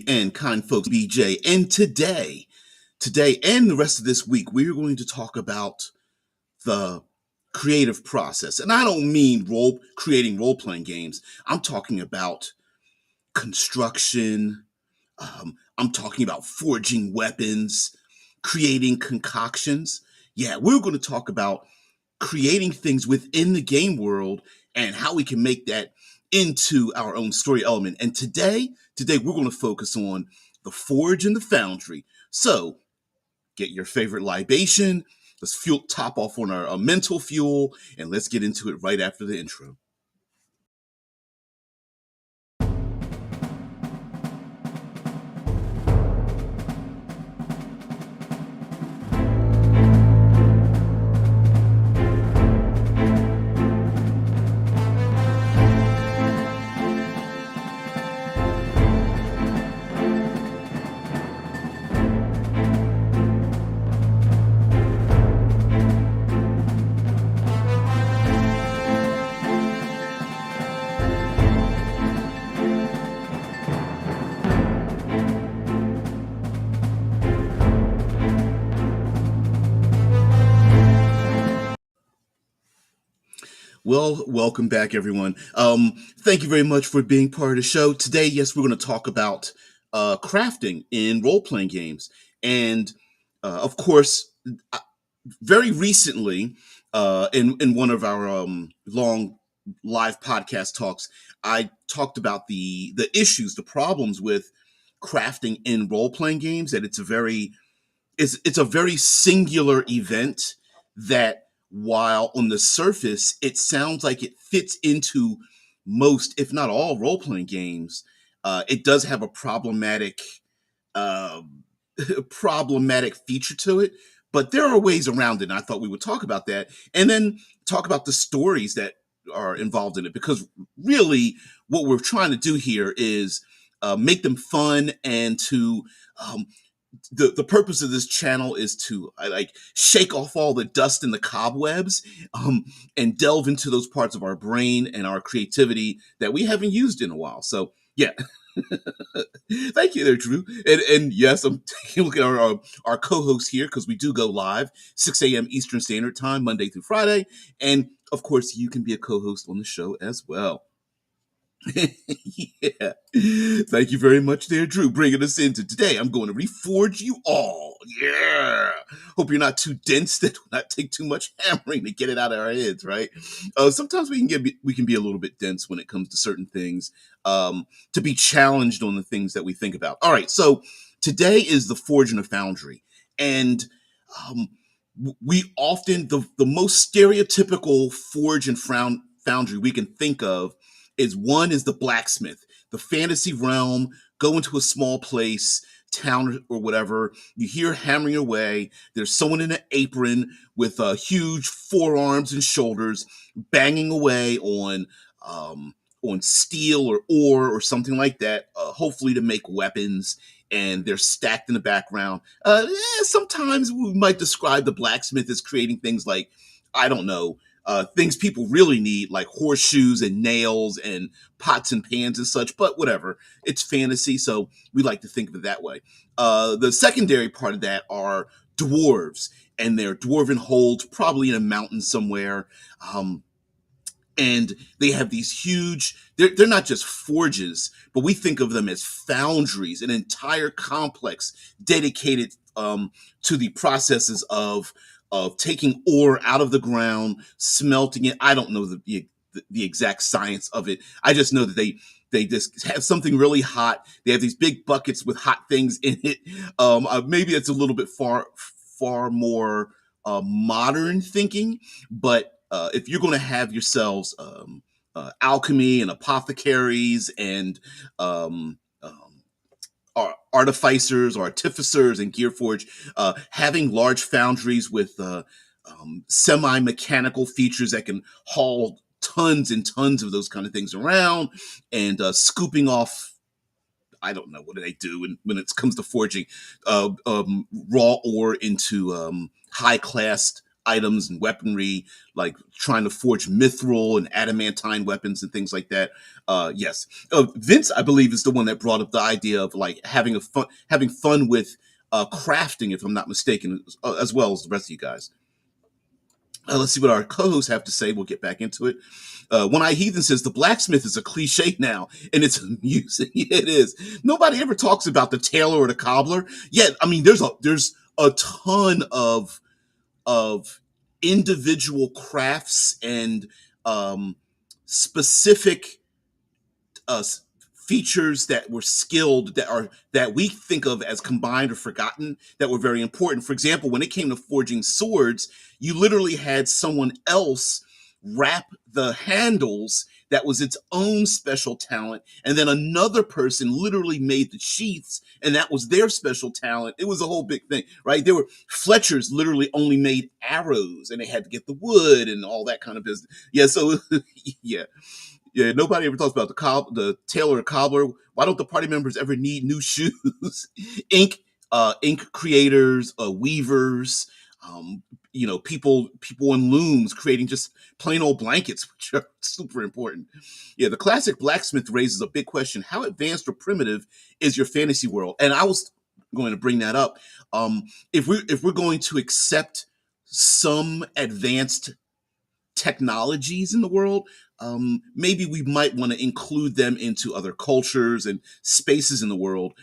And kind folks, BJ. And today and the rest of this week, we're going to talk about the creative process. And I don't mean creating role-playing games. I'm talking about construction. I'm talking about forging weapons, creating concoctions. Yeah, we're going to talk about creating things within the game world and how we can make that into our own story element. And today we're going to focus on the forge and the foundry. So get your favorite libation. Let's top off on our mental fuel, and let's get into it right after the intro. Well, welcome back, everyone. Thank you very much for being part of the show. Today, yes, we're going to talk about crafting in role playing games. And of course, uh, very recently, in one of our long live podcast talks, I talked about the issues, the problems with crafting in role playing games. That it's a very singular event that, while on the surface it sounds like it fits into most, if not all, role playing games, it does have a uh, problematic feature to it. But there are ways around it, and I thought we would talk about that, and then talk about the stories that are involved in it. Because really, what we're trying to do here is make them fun and to um, the purpose of this channel is to like shake off all the dust and the cobwebs, and delve into those parts of our brain and our creativity that we haven't used in a while. So yeah. Thank you there, Drew. And yes, I'm taking a look at our co-host here, because we do go live 6 a.m. Eastern Standard Time, Monday through Friday. And of course, you can be a co-host on the show as well. Yeah. Thank you very much there, Drew, bringing us into today. I'm going to reforge you all. Yeah. Hope you're not too dense. That will not take too much hammering to get it out of our heads, right? Sometimes we can be a little bit dense when it comes to certain things, to be challenged on the things that we think about. All right. So today is the forge and the foundry. And um, we often, the most stereotypical forge and foundry we can think of is the blacksmith, the fantasy realm. Go into a small place, town or whatever. You hear hammering away. There's someone in an apron with huge forearms and shoulders, banging away on steel or ore or something like that, hopefully to make weapons. And they're stacked in the background. Sometimes we might describe the blacksmith as creating things like, I don't know, things people really need, like horseshoes and nails and pots and pans and such. But whatever, it's fantasy, so we like to think of it that way. The secondary part of that are dwarves and their dwarven holds, probably in a mountain somewhere. And they have these huge, they're not just forges, but we think of them as foundries, an entire complex dedicated to the processes of taking ore out of the ground, smelting it. I don't know the exact science of it. I just know that they just have something really hot. They have these big buckets with hot things in it. Maybe it's a little bit far more modern thinking, but if you're going to have yourselves alchemy and apothecaries and artificers or artificers and gearforge, having large foundries with semi-mechanical features that can haul tons and tons of those kind of things around, and scooping off, I don't know, what do they do when it comes to forging raw ore into high class items and weaponry, like trying to forge mithril and adamantine weapons and things like that. Yes, Vince, I believe, is the one that brought up the idea of like having fun with crafting, if I'm not mistaken, as well as the rest of you guys. Let's see what our co-hosts have to say. We'll get back into it. One Eye Heathen says the blacksmith is a cliche now, and it's amusing. It is. Nobody ever talks about the tailor or the cobbler. Yet, I mean, there's a ton of individual crafts and specific uh, features that were skilled that we think of as combined or forgotten that were very important. For example, when it came to forging swords, you literally had someone else wrap the handles. That was its own special talent, and then another person literally made the sheaths, and that was their special talent. It was a whole big thing, right? There were Fletchers literally only made arrows, and they had to get the wood and all that kind of business. Yeah, so yeah, yeah, nobody ever talks about the tailor or cobbler. Why don't the party members ever need new shoes? Ink creators, weavers, um, people in looms creating just plain old blankets, which are super important. Yeah, the classic blacksmith raises a big question: how advanced or primitive is your fantasy world? And I was going to bring that up. If we're going to accept some advanced technologies in the world, maybe we might want to include them into other cultures and spaces in the world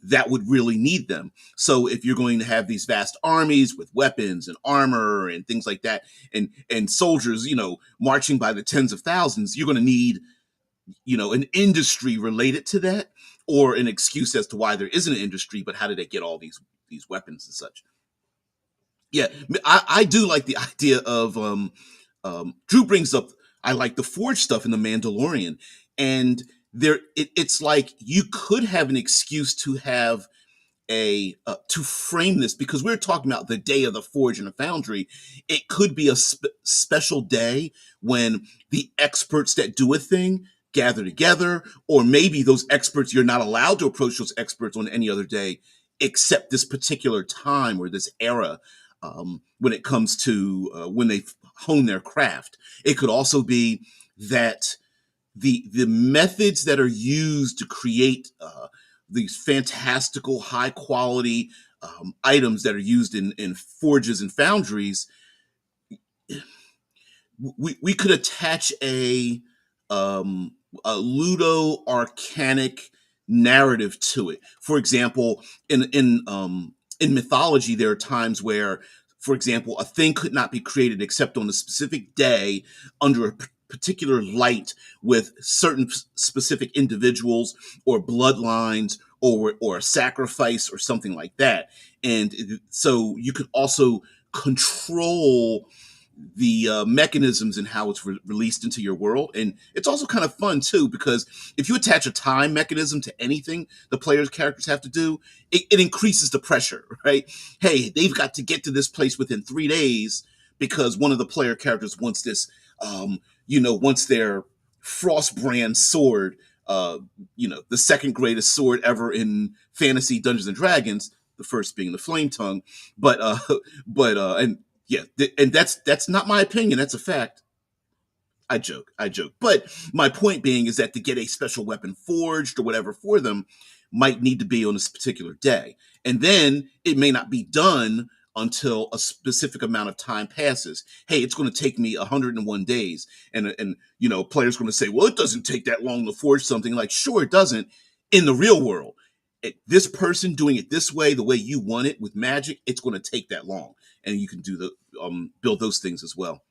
that would really need them. So if you're going to have these vast armies with weapons and armor and things like that, and soldiers, marching by the tens of thousands, you're going to need, an industry related to that, or an excuse as to why there isn't an industry, but how did they get all these weapons and such. Yeah, I do like the idea of Drew brings up, I like the Forge stuff in the Mandalorian, and it's like you could have an excuse to have a to frame this, because we're talking about the day of the Forge and the Foundry. It could be a special day when the experts that do a thing gather together, or maybe those experts, you're not allowed to approach those experts on any other day except this particular time or this era, when it comes to when they hone their craft. It could also be that the methods that are used to create these fantastical, high quality items that are used in forges and foundries, we could attach a ludo arcanic narrative to it. For example, in mythology, there are times where, for example, a thing could not be created except on a specific day under a particular light with certain specific individuals or bloodlines, or a sacrifice or something like that. And so you could also control the mechanisms and how it's released into your world. And it's also kind of fun too, because if you attach a time mechanism to anything the player's characters have to do, it increases the pressure, right? Hey, they've got to get to this place within 3 days because one of the player characters wants this, wants their Frostbrand sword, the second greatest sword ever in fantasy Dungeons and Dragons, the first being the Flame Tongue. But and yeah, and that's not my opinion. That's a fact. I joke. But my point being is that to get a special weapon forged or whatever for them might need to be on this particular day. And then it may not be done until a specific amount of time passes. Hey, it's going to take me 101 days. And players going to say, well, it doesn't take that long to forge something. Like, sure, it doesn't in the real world. This person doing it this way, the way you want it with magic, it's going to take that long. And you can do build those things as well.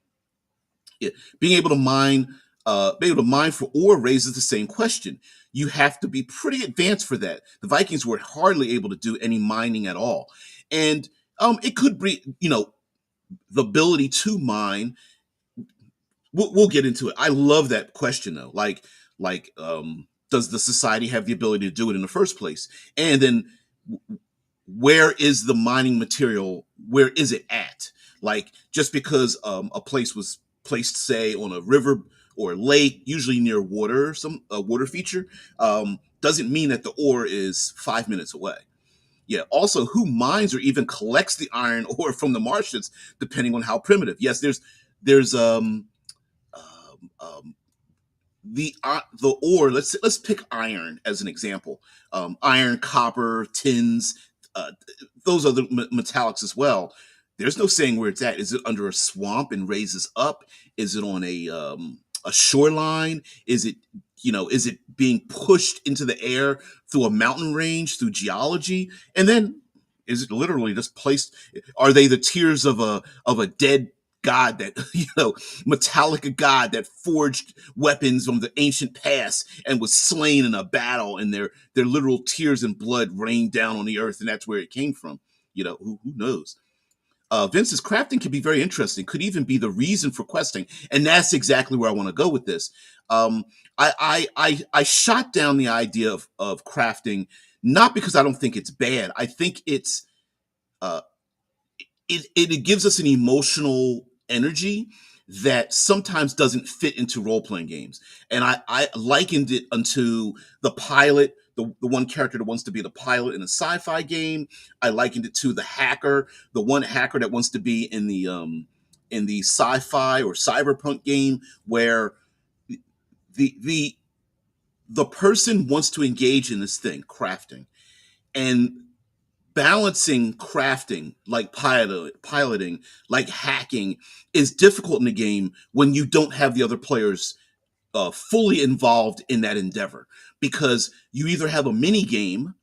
Yeah. Being able to mine for ore raises the same question. You have to be pretty advanced for that. The Vikings were hardly able to do any mining at all, and it could be, the ability to mine. We'll get into it. I love that question though. Does the society have the ability to do it in the first place? And then where is the mining material? Where is it at? Like, just because a place was placed, say, on a river or a lake, usually near water, some water feature, doesn't mean that the ore is 5 minutes away. Yeah. Also, who mines or even collects the iron ore from the Martians, depending on how primitive. Yes, there's um, um, the ore. Let's pick iron as an example. Iron, copper, tins, uh, those other metallics as well. There's no saying where it's at. Is it under a swamp and raises up? Is it on a shoreline? Is it, is it being pushed into the air through a mountain range, through geology? And then is it literally just placed? Are they the tears of a dead god that Metallica god that forged weapons from the ancient past and was slain in a battle, and their literal tears and blood rained down on the earth, and that's where it came from. Who knows? Vince's crafting can be very interesting, could even be the reason for questing, and that's exactly where I want to go with this. um, I shot down the idea of crafting, not because I don't think it's bad. I think uh, it gives us an emotional energy that sometimes doesn't fit into role-playing games. And I likened it unto the pilot, the one character that wants to be the pilot in a sci-fi game. I likened it to the hacker, the one hacker that wants to be in the sci-fi or cyberpunk game, where the the the person wants to engage in this thing, crafting, and balancing crafting, like piloting, like hacking, is difficult in the game when you don't have the other players fully involved in that endeavor, because you either have a mini game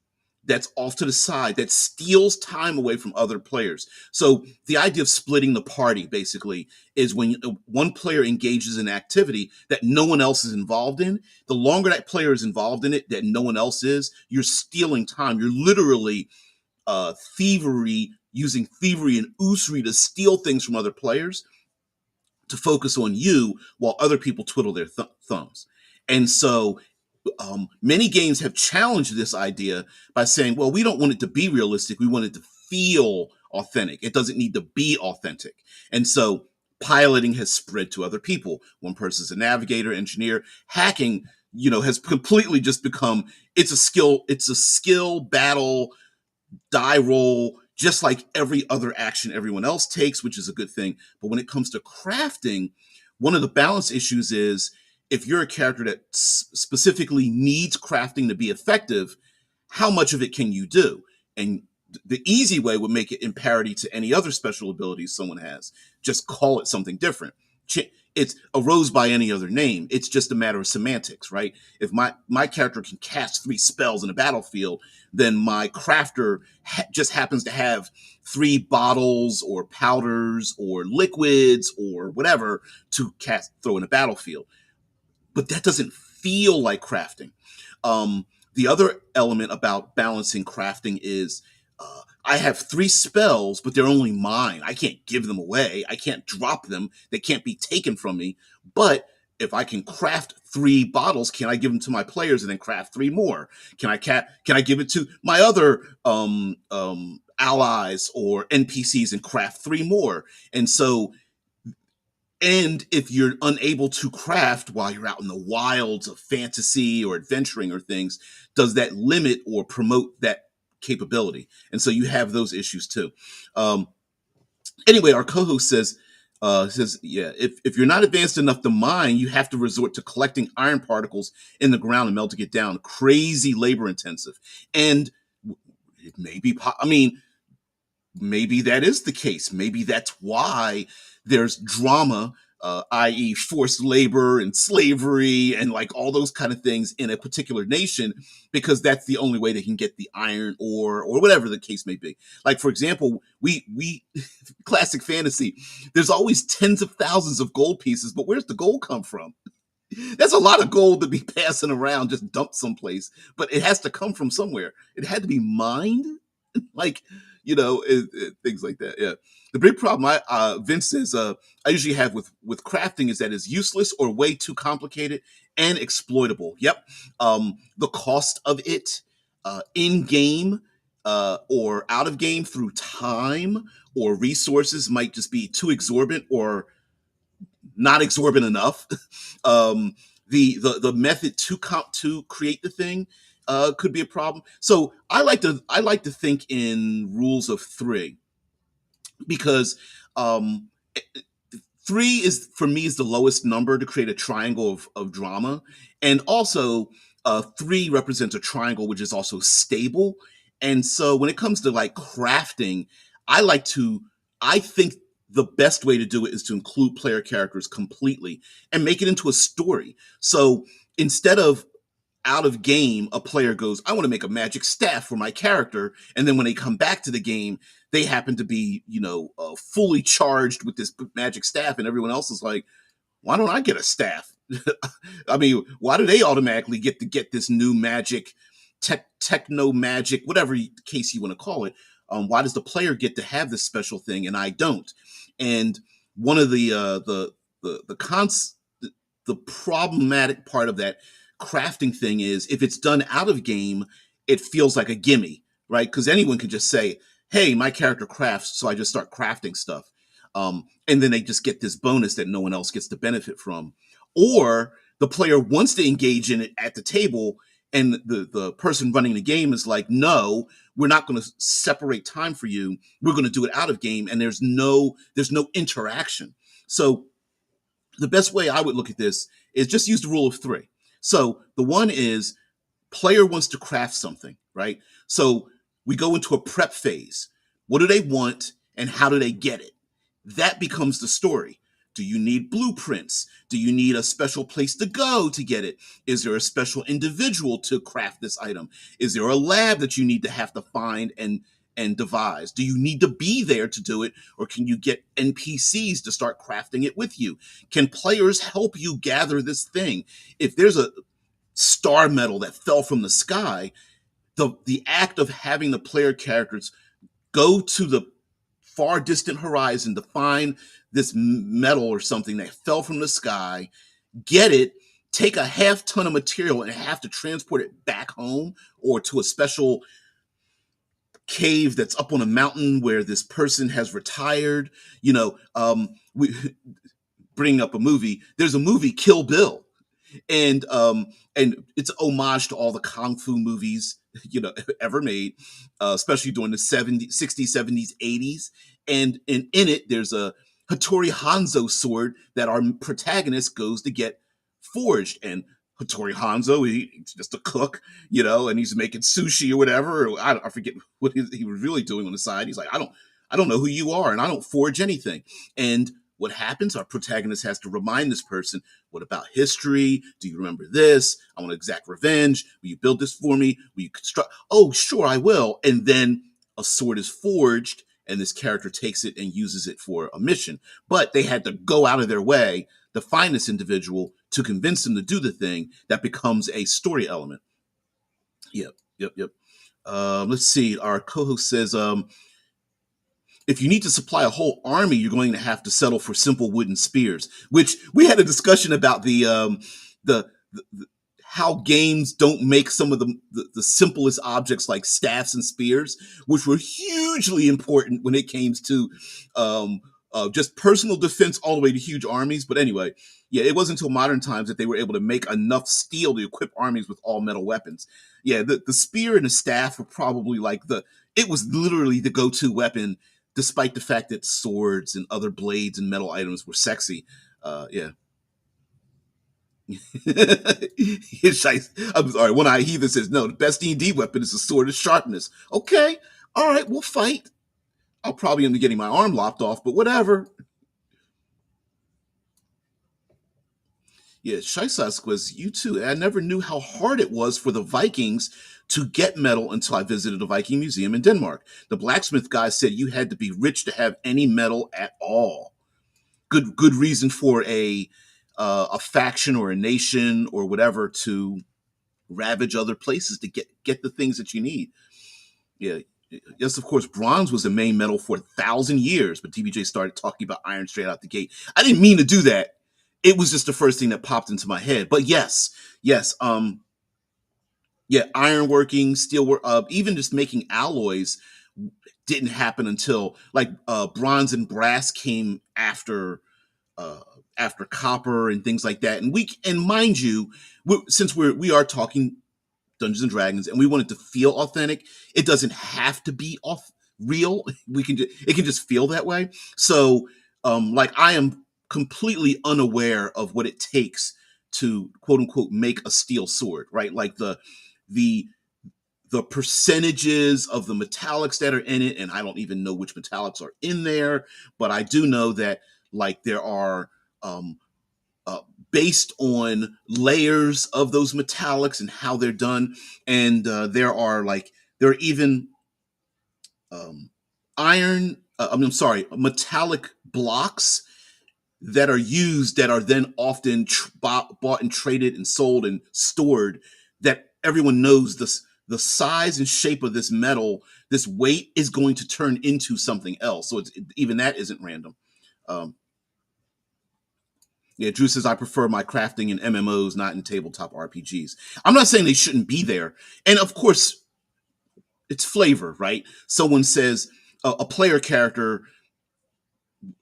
that's off to the side that steals time away from other players. So the idea of splitting the party basically is when one player engages in activity that no one else is involved in. The longer that player is involved in it that no one else is, you're stealing time. You're literally using thievery and usury to steal things from other players to focus on you while other people twiddle their thumbs. And so many games have challenged this idea by saying, well, we don't want it to be realistic. We want it to feel authentic. It doesn't need to be authentic. And so piloting has spread to other people. One person's a navigator, engineer. Hacking, has completely just become, it's a skill battle, die roll, just like every other action everyone else takes, which is a good thing. But when it comes to crafting, one of the balance issues is, if you're a character that specifically needs crafting to be effective, how much of it can you do? And the easy way would make it in parity to any other special abilities someone has. Just call it something different. It's a rose by any other name. It's just a matter of semantics, right? If my character can cast 3 spells in a battlefield, then my crafter just happens to have 3 bottles or powders or liquids or whatever to throw in a battlefield. But that doesn't feel like crafting. The other element about balancing crafting is, I have 3 spells, but they're only mine. I can't give them away. I can't drop them. They can't be taken from me. But if I can craft 3 bottles, can I give them to my players and then craft 3 more? Can I give it to my other allies or NPCs and craft 3 more? And so, and if you're unable to craft while you're out in the wilds of fantasy or adventuring or things, does that limit or promote that capability? And so you have those issues too. Um, anyway, our co-host says, yeah, if you're not advanced enough to mine, you have to resort to collecting iron particles in the ground and melting it down. Crazy labor intensive. And it may be, I mean, maybe that is the case. Maybe that's why there's drama, i.e., forced labor and slavery and like all those kind of things in a particular nation, because that's the only way they can get the iron ore or whatever the case may be. Like, for example, we classic fantasy, there's always tens of thousands of gold pieces, but where's the gold come from? That's a lot of gold to be passing around, just dumped someplace, but it has to come from somewhere. It had to be mined, like, things like that. Yeah. The big problem Vince says, I usually have with crafting is that it's useless or way too complicated and exploitable. Yep. The cost of it, in game, or out of game through time or resources might just be too exorbitant or not exorbitant enough. The method to create the thing could be a problem. So I like to think in rules of three because um, three is for me is the lowest number to create a triangle of drama, and also three represents a triangle which is also stable. And so when it comes to like crafting, I like to I think the best way to do it is to include player characters completely and make it into a story. So instead of out of game, a player goes, I want to make a magic staff for my character. And then when they come back to the game, they happen to be, fully charged with this magic staff. And everyone else is like, why don't I get a staff? I mean, why do they automatically get to get this new magic, techno magic, whatever case you want to call it? Why does the player get to have this special thing and I don't? And one of the problematic part of that crafting thing is if it's done out of game, it feels like a gimme, right? Because anyone can just say, "Hey, my character crafts," so I just start crafting stuff, and then they just get this bonus that no one else gets to benefit from. Or the player wants to engage in it at the table, and the person running the game is like, "No, we're not going to separate time for you. We're going to do it out of game," and there's no interaction. So the best way I would look at this is just use the rule of three. So the one is player wants to craft something, right? So we go into a prep phase. What do they want and how do they get it? That becomes the story. Do you need blueprints? Do you need a special place to go to get it? Is there a special individual to craft this item? Is there a lab that you need to have to find and devise? Do you need to be there to do it, or can you get NPCs to start crafting it with you? Can players help you gather this thing? If there's a star medal that fell from the sky, the act of having the player characters go to the far distant horizon to find this metal or something that fell from the sky, get it, take a half ton of material and have to transport it back home or to a special cave that's up on a mountain where this person has retired. We bring up a movie. There's a movie, Kill Bill, and it's an homage to all the kung fu movies ever made, especially during the 70s, 60s, 70s, 80s. And in it, there's a Hattori Hanzo sword that our protagonist goes to get forged. And Hattori Hanzo, he's just a cook, and he's making sushi or whatever. Or I forget what he was really doing on the side. He's like, I don't know who you are, and I don't forge anything. And what happens? Our protagonist has to remind this person, what about history? Do you remember this? I want to exact revenge. Will you build this for me? Will you construct? Oh, sure, I will. And then a sword is forged, and this character takes it and uses it for a mission. But they had to go out of their way to find this individual to convince them to do the thing that becomes a story element. Yep, yep, yep. Let's see. Our co-host says, if you need to supply a whole army, you're going to have to settle for simple wooden spears. Which we had a discussion about the how games don't make some of the simplest objects like staffs and spears, which were hugely important when it came to just personal defense all the way to huge armies. But anyway, yeah, it wasn't until modern times that they were able to make enough steel to equip armies with all metal weapons. Yeah, the spear and the staff were probably like it was literally the go-to weapon, despite the fact that swords and other blades and metal items were sexy. Yeah. I'm sorry. One eye heathen says, no, the best D&D weapon is the sword of sharpness. Okay. All right. We'll fight. I'll probably end up getting my arm lopped off, but whatever. Yeah. Shysask was you too. I never knew how hard it was for the Vikings to get metal until I visited a Viking museum in Denmark. The blacksmith guy said you had to be rich to have any metal at all. Good reason for a faction or a nation or whatever to ravage other places to get the things that you need. Yeah. Yes, of course, bronze was the main metal for 1,000 years, but TBJ started talking about iron straight out the gate. I didn't mean to do that. It was just the first thing that popped into my head. But yes, yeah, ironworking, steelwork, even just making alloys didn't happen until like bronze and brass came uh, after copper and things like that. And mind you, since we are talking Dungeons and Dragons, and we want it to feel authentic. It doesn't have to be real. It can just feel that way. So, like, I am completely unaware of what it takes to quote unquote make a steel sword, right? Like the the percentages of the metallics that are in it, and I don't even know which metallics are in there, but I do know that, like, there are, um, uh, based on layers of those metallics and how they're done, and there are even, um, iron. I'm sorry, metallic blocks that are used that are then often bought and traded and sold and stored, that everyone knows the size and shape of this metal, this weight is going to turn into something else. So even that isn't random. Um, yeah, Drew says, I prefer my crafting in MMOs, not in tabletop RPGs. I'm not saying they shouldn't be there. And of course, it's flavor, right? Someone says a player character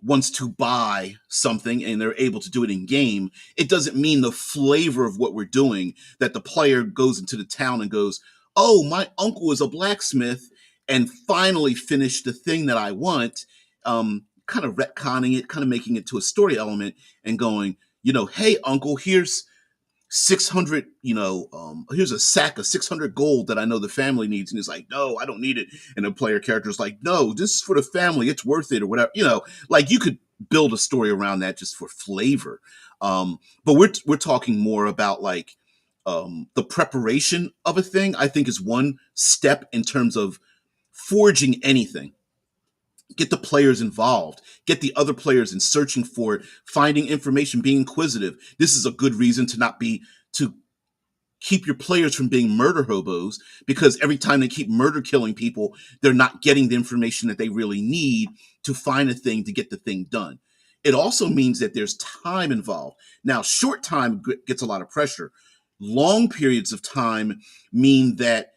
wants to buy something and they're able to do it in game, it doesn't mean the flavor of what we're doing, that the player goes into the town and goes, oh, my uncle is a blacksmith and finally finished the thing that I want. Kind of retconning it, kind of making it to a story element and going, hey, uncle, here's 600, here's a sack of 600 gold that I know the family needs. And he's like, no, I don't need it. And the player character is like, no, this is for the family. It's worth it, or whatever. Like, you could build a story around that just for flavor. But we're talking more about, like, the preparation of a thing, I think, is one step in terms of forging anything. Get the players involved, get the other players in searching for it, finding information, being inquisitive. This is a good reason to keep your players from being murder hobos, because every time they keep murder killing people, they're not getting the information that they really need to find a thing to get the thing done. It also means that there's time involved. Now, short time gets a lot of pressure. Long periods of time mean that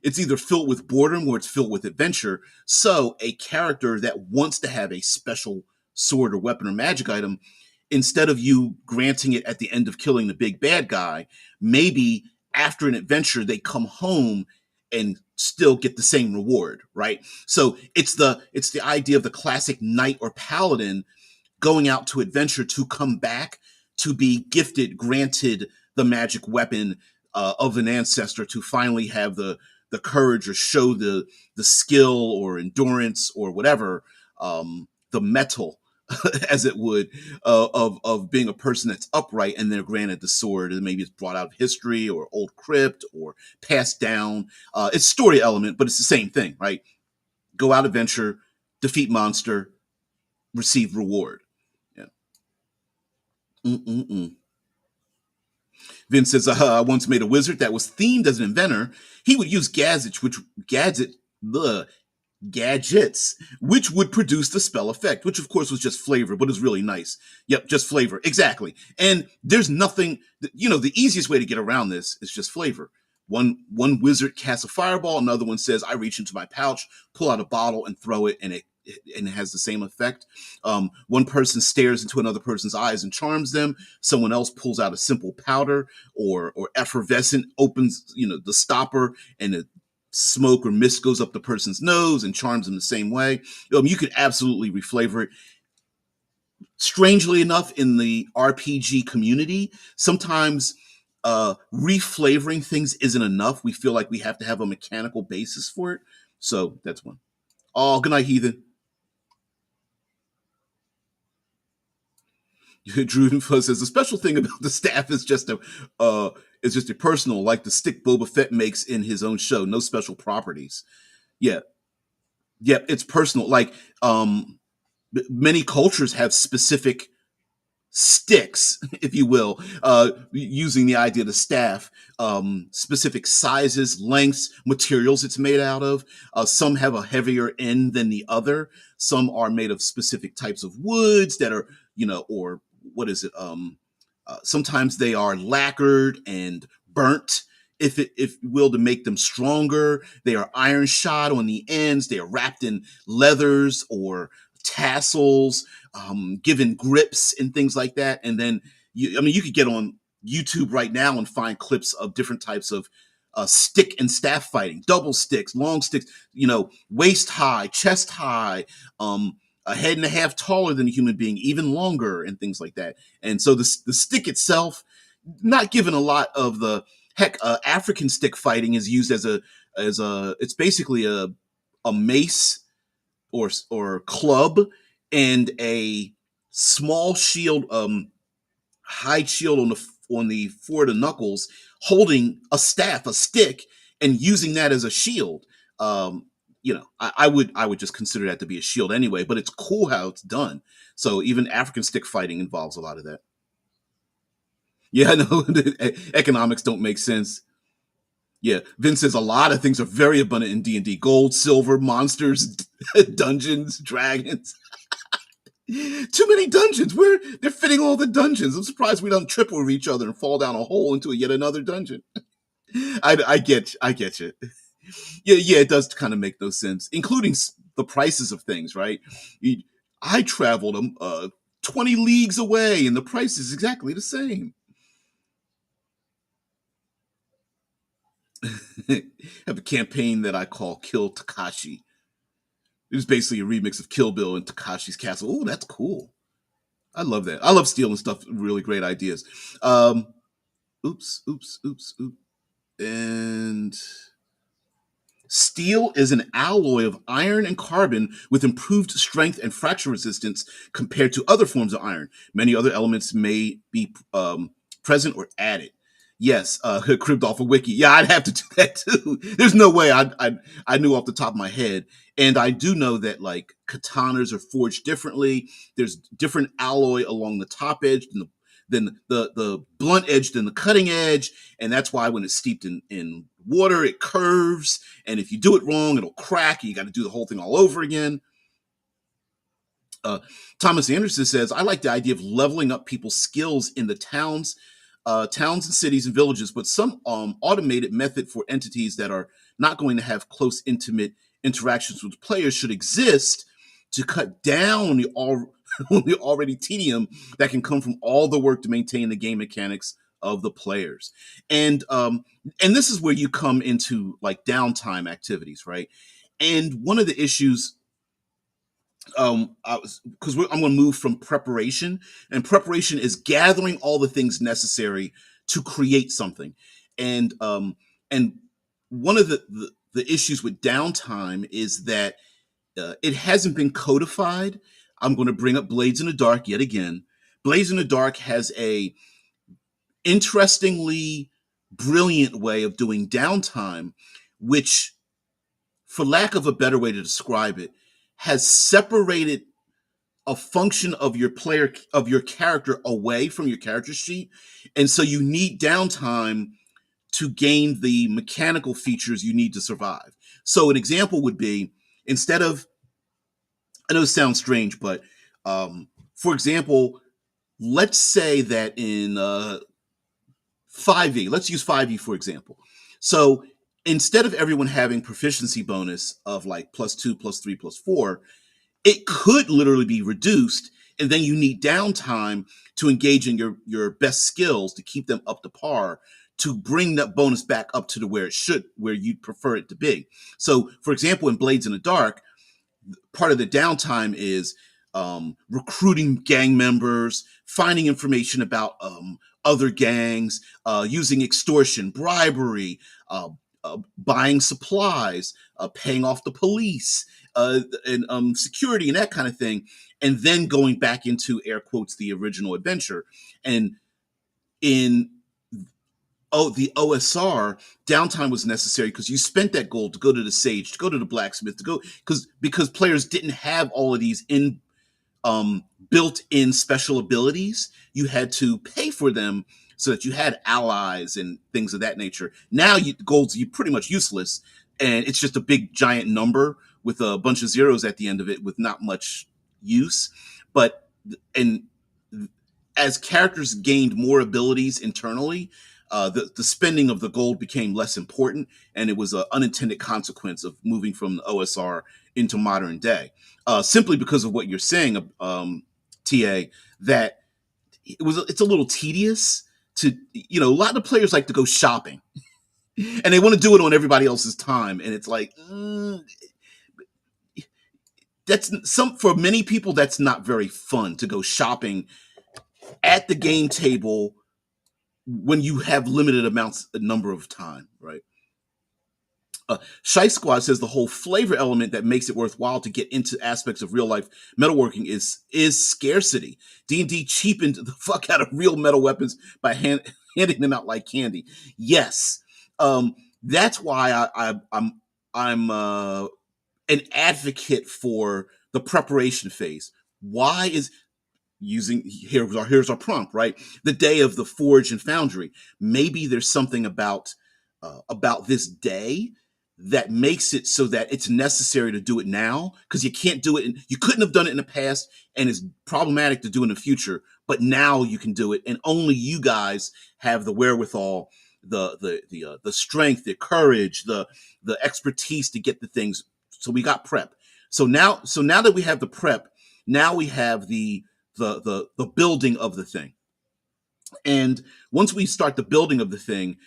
it's either filled with boredom or it's filled with adventure. So a character that wants to have a special sword or weapon or magic item, instead of you granting it at the end of killing the big bad guy, maybe after an adventure they come home and still get the same reward, right? So it's the idea of the classic knight or paladin going out to adventure to come back to be granted the magic weapon of an ancestor, to finally have the courage or show the skill or endurance or whatever, the metal, as it would, of being a person that's upright, and they're granted the sword, and maybe it's brought out of history or old crypt or passed down. It's story element, but it's the same thing, right? Go out adventure, defeat monster, receive reward. Yeah. Mm-mm-mm. Vince says, I once made a wizard that was themed as an inventor. He would use the gadgets, which would produce the spell effect, which of course was just flavor, but it was really nice. Yep, just flavor. Exactly. And there's nothing, the easiest way to get around this is just flavor. One wizard casts a fireball, another one says, I reach into my pouch, pull out a bottle and throw it, and it has the same effect. One person stares into another person's eyes and charms them. Someone else pulls out a simple powder or effervescent, opens the stopper, and the smoke or mist goes up the person's nose and charms them the same way. You could absolutely reflavor it. Strangely enough, in the RPG community, sometimes reflavoring things isn't enough. We feel like we have to have a mechanical basis for it. So that's one. Oh, good night, heathen. Drew says the special thing about the staff is just a personal, like the stick Boba Fett makes in his own show. No special properties. Yeah, yeah, it's personal. Like, many cultures have specific sticks, if you will, using the idea of the staff, specific sizes, lengths, materials it's made out of. Some have a heavier end than the other. Some are made of specific types of woods that are, or what is it? Sometimes they are lacquered and burnt, if you will, to make them stronger. They are iron shod on the ends. They are wrapped in leathers or tassels, given grips and things like that. And then you could get on YouTube right now and find clips of different types of stick and staff fighting, double sticks, long sticks, waist high, chest high, a head and a half taller than a human being, even longer, and things like that. And so the stick itself, not given a lot of the heck. African stick fighting is used as a it's basically a mace or club and a small shield, high shield on the four of the knuckles, holding a staff, a stick, and using that as a shield. I would just consider that to be a shield anyway, but it's cool how it's done. So even African stick fighting involves a lot of that. Yeah, I know. The economics don't make sense. Yeah, Vince says a lot of things are very abundant in D&D: gold, silver, monsters, dungeons, dragons. Too many dungeons. Where they're fitting all the dungeons. I'm surprised we don't trip over each other and fall down a hole into yet another dungeon. I get you. Yeah. It does kind of make no sense, including the prices of things. Right? I traveled 20 leagues away, and the price is exactly the same. I have a campaign that I call Kill Takashi. It was basically a remix of Kill Bill and Takashi's Castle. Oh, that's cool. I love that. I love stealing stuff. Really great ideas. Um, oops. And steel is an alloy of iron and carbon with improved strength and fracture resistance compared to other forms of iron. Many other elements may be present or added. Yes, cribbed off a wiki. Yeah, I'd have to do that too. There's no way I knew off the top of my head. And I do know that like katanas are forged differently. There's different alloy along the top edge than the blunt edge than the cutting edge, and that's why when it's steeped in water, it curves. And if you do it wrong, it'll crack. You got to do the whole thing all over again. Uh, Thomas Anderson says, I like the idea of leveling up people's skills in the towns and cities and villages, but some automated method for entities that are not going to have close, intimate interactions with players should exist to cut down on on the already tedium that can come from all the work to maintain the game mechanics of the players. And this is where you come into like downtime activities, right? And one of the issues, because I'm going to move from preparation, and preparation is gathering all the things necessary to create something. And um and one of the issues with downtime is that it hasn't been codified. I'm going to bring up Blades in the Dark yet again. Blades in the Dark has a interestingly brilliant way of doing downtime, which, for lack of a better way to describe it, has separated a function of your character away from your character sheet. And so you need downtime to gain the mechanical features you need to survive. So an example would be, instead of, I know this sounds strange, but for example, let's say that in 5e, let's use 5e for example. So instead of everyone having proficiency bonus of like +2, +3, +4, it could literally be reduced, and then you need downtime to engage in your best skills to keep them up to par, to bring that bonus back up to where you'd prefer it to be. So for example, in Blades in the Dark, part of the downtime is recruiting gang members, finding information about other gangs, using extortion, bribery, buying supplies, paying off the police, and security and that kind of thing, and then going back into air quotes the original adventure. And in the OSR, downtime was necessary because you spent that gold to go to the sage, to go to the blacksmith, to go because players didn't have all of these built-in special abilities. You had to pay for them so that you had allies and things of that nature. Now gold's pretty much useless, and it's just a big giant number with a bunch of zeros at the end of it with not much use. But and as characters gained more abilities internally, the spending of the gold became less important, and it was an unintended consequence of moving from the OSR into modern day. Simply because of what you're saying, TA, that it's a little tedious to, a lot of players like to go shopping. and they want to do it on everybody else's time, and it's like that's some for many people that's not very fun to go shopping at the game table when you have limited amounts a number of time, right? Shy Squad says the whole flavor element that makes it worthwhile to get into aspects of real life metalworking is scarcity. D&D cheapened the fuck out of real metal weapons by handing them out like candy. Yes, that's why I'm an advocate for the preparation phase. Why is using here's our prompt, right? The day of the Forge and Foundry. Maybe there's something about this day that makes it so that it's necessary to do it now, because you can't do it you couldn't have done it in the past, and it's problematic to do in the future, but now you can do it, and only you guys have the wherewithal, the strength, the courage, the expertise to get the things. So we got prep. So now that we have the prep, now we have the building of the thing. And once we start the building of the thing,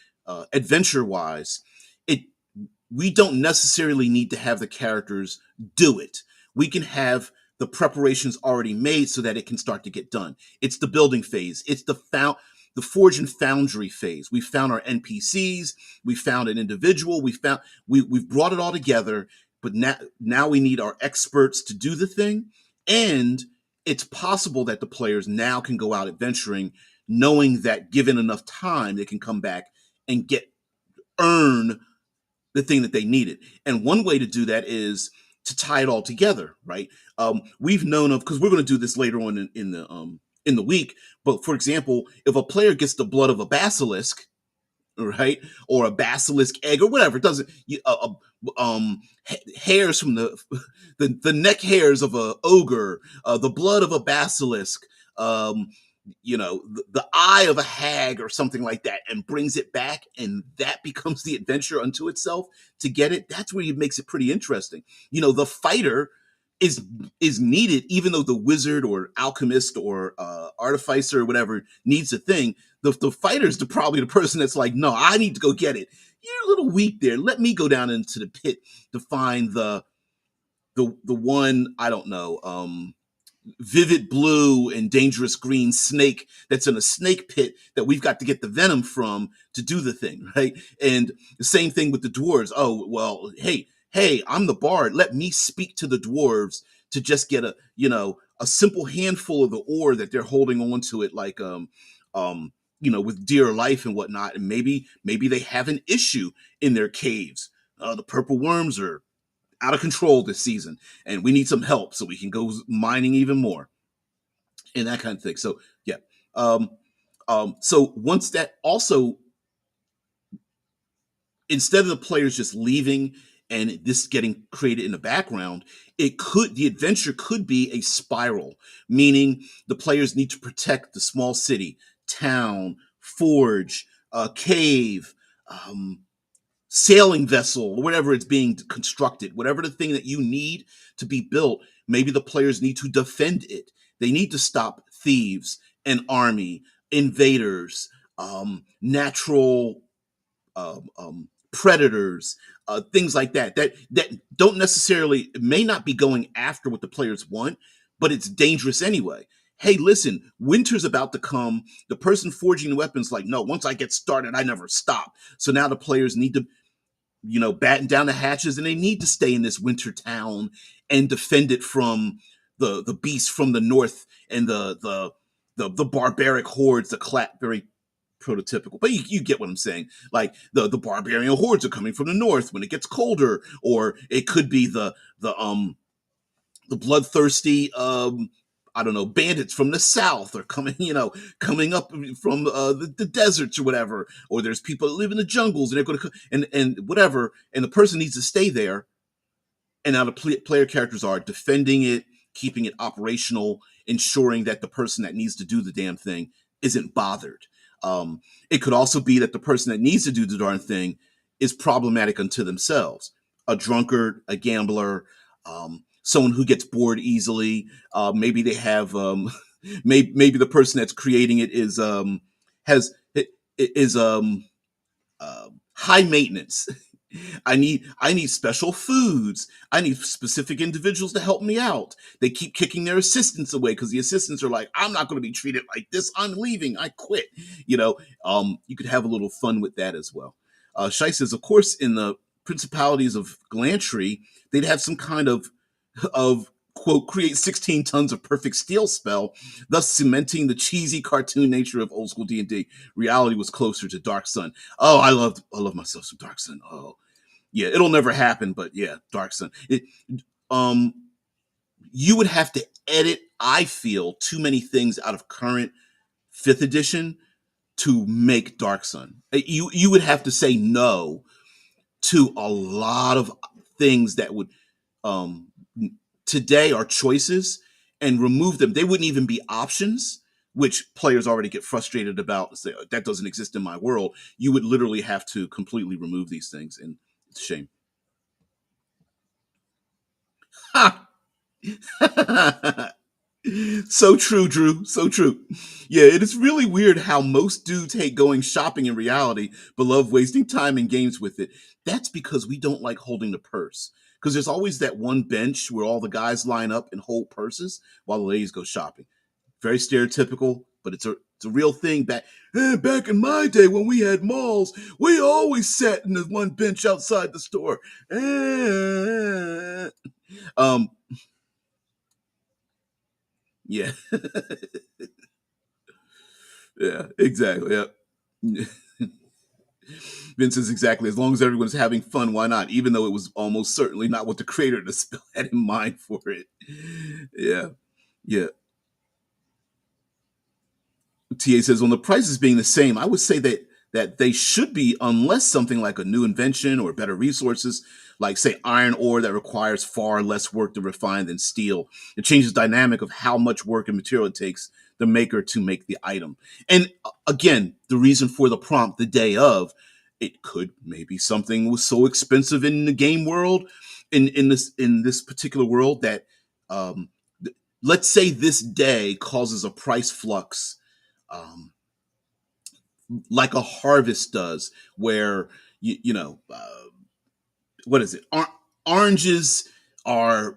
adventure wise, it we don't necessarily need to have the characters do it. We can have the preparations already made so that it can start to get done. It's the building phase. It's the Forge and Foundry phase. We found our NPCs. We found an individual. We've brought it all together. But now we need our experts to do the thing, and it's possible that the players now can go out adventuring, knowing that given enough time, they can come back and earn the thing that they needed. And one way to do that is to tie it all together, right? We've known of, because we're going to do this later on in the week. But for example, if a player gets the blood of a basilisk, right, or a basilisk egg or whatever, it doesn't. Hairs from the neck hairs of a ogre, the blood of a basilisk, um, the eye of a hag or something like that, and brings it back, and that becomes the adventure unto itself to get it. That's where it makes it pretty interesting. The fighter is is needed, even though the wizard or alchemist or artificer or whatever needs a thing. The fighter's probably the person that's like, no, I need to go get it. You're a little weak there. Let me go down into the pit to find the one, I don't know, vivid blue and dangerous green snake that's in a snake pit that we've got to get the venom from to do the thing, right? And the same thing with the dwarves. Oh, well, hey, I'm the bard. Let me speak to the dwarves to just get a simple handful of the ore that they're holding on to it, like with dear life and whatnot. And maybe they have an issue in their caves. The purple worms are out of control this season, and we need some help so we can go mining even more, and that kind of thing. So yeah. So once that also, instead of the players just leaving and this getting created in the background, the adventure could be a spiral, meaning the players need to protect the small city, town, forge, cave, um, sailing vessel, or whatever it's being constructed, whatever the thing that you need to be built. Maybe the players need to defend it. They need to stop thieves, an army, invaders, natural predators, things like that don't necessarily, it may not be going after what the players want, but it's dangerous anyway. Hey, listen, winter's about to come. The person forging the weapons like, no, once I get started, I never stop. So now the players need to batten down the hatches, and they need to stay in this winter town and defend it from the beasts from the north, and the barbaric hordes, very prototypical, but you get what I'm saying. Like the barbarian hordes are coming from the north when it gets colder, or it could be the bloodthirsty I don't know, bandits from the south are coming up from the deserts or whatever, or there's people that live in the jungles and they're going to and whatever, and the person needs to stay there, and now the player characters are defending it, keeping it operational, ensuring that the person that needs to do the damn thing isn't bothered. It could also be that the person that needs to do the darn thing is problematic unto themselves, a drunkard, a gambler, someone who gets bored easily. Maybe they have maybe the person that's creating it is has is high maintenance. I need special foods. I need specific individuals to help me out. They keep kicking their assistants away because the assistants are like, I'm not going to be treated like this. I'm leaving. I quit. You know, you could have a little fun with that as well. Shai says, of course, in the principalities of Glantry, they'd have some kind of quote create 16 tons of perfect steel spell, thus cementing the cheesy cartoon nature of old school D&D. Reality was closer to Dark Sun. Oh, I love myself some Dark Sun. Oh, yeah, it'll never happen, but yeah, Dark Sun. Um, you would have to edit, I feel, too many things out of current fifth edition to make Dark Sun. You would have to say no to a lot of things that would um today are choices and remove them. They wouldn't even be options, which players already get frustrated about and say, "Oh, that doesn't exist in my world." You would literally have to completely remove these things, and it's a shame. Ha! So true, Drew. So true. Yeah, it is really weird how most dudes hate going shopping in reality, but love wasting time in games with it. That's because we don't like holding the purse. Because there's always that one bench where all the guys line up and hold purses while the ladies go shopping. Very stereotypical, but it's a real thing. Back in my day when we had malls, we always sat in the one bench outside the store. Um, yeah. Yeah, exactly. Yeah. Vince is exactly, as long as everyone's having fun, why not? Even though it was almost certainly not what the creator of the spell had in mind for it. Yeah. Yeah. TA says, on the prices being the same, I would say that they should be, unless something like a new invention or better resources, like say iron ore that requires far less work to refine than steel. It changes the dynamic of how much work and material it takes the maker to make the item. And again, the reason for the prompt, the day of, it could maybe something was so expensive in the game world, in this particular world that um, let's say this day causes a price flux, um, like a harvest does, where what is it? Oranges are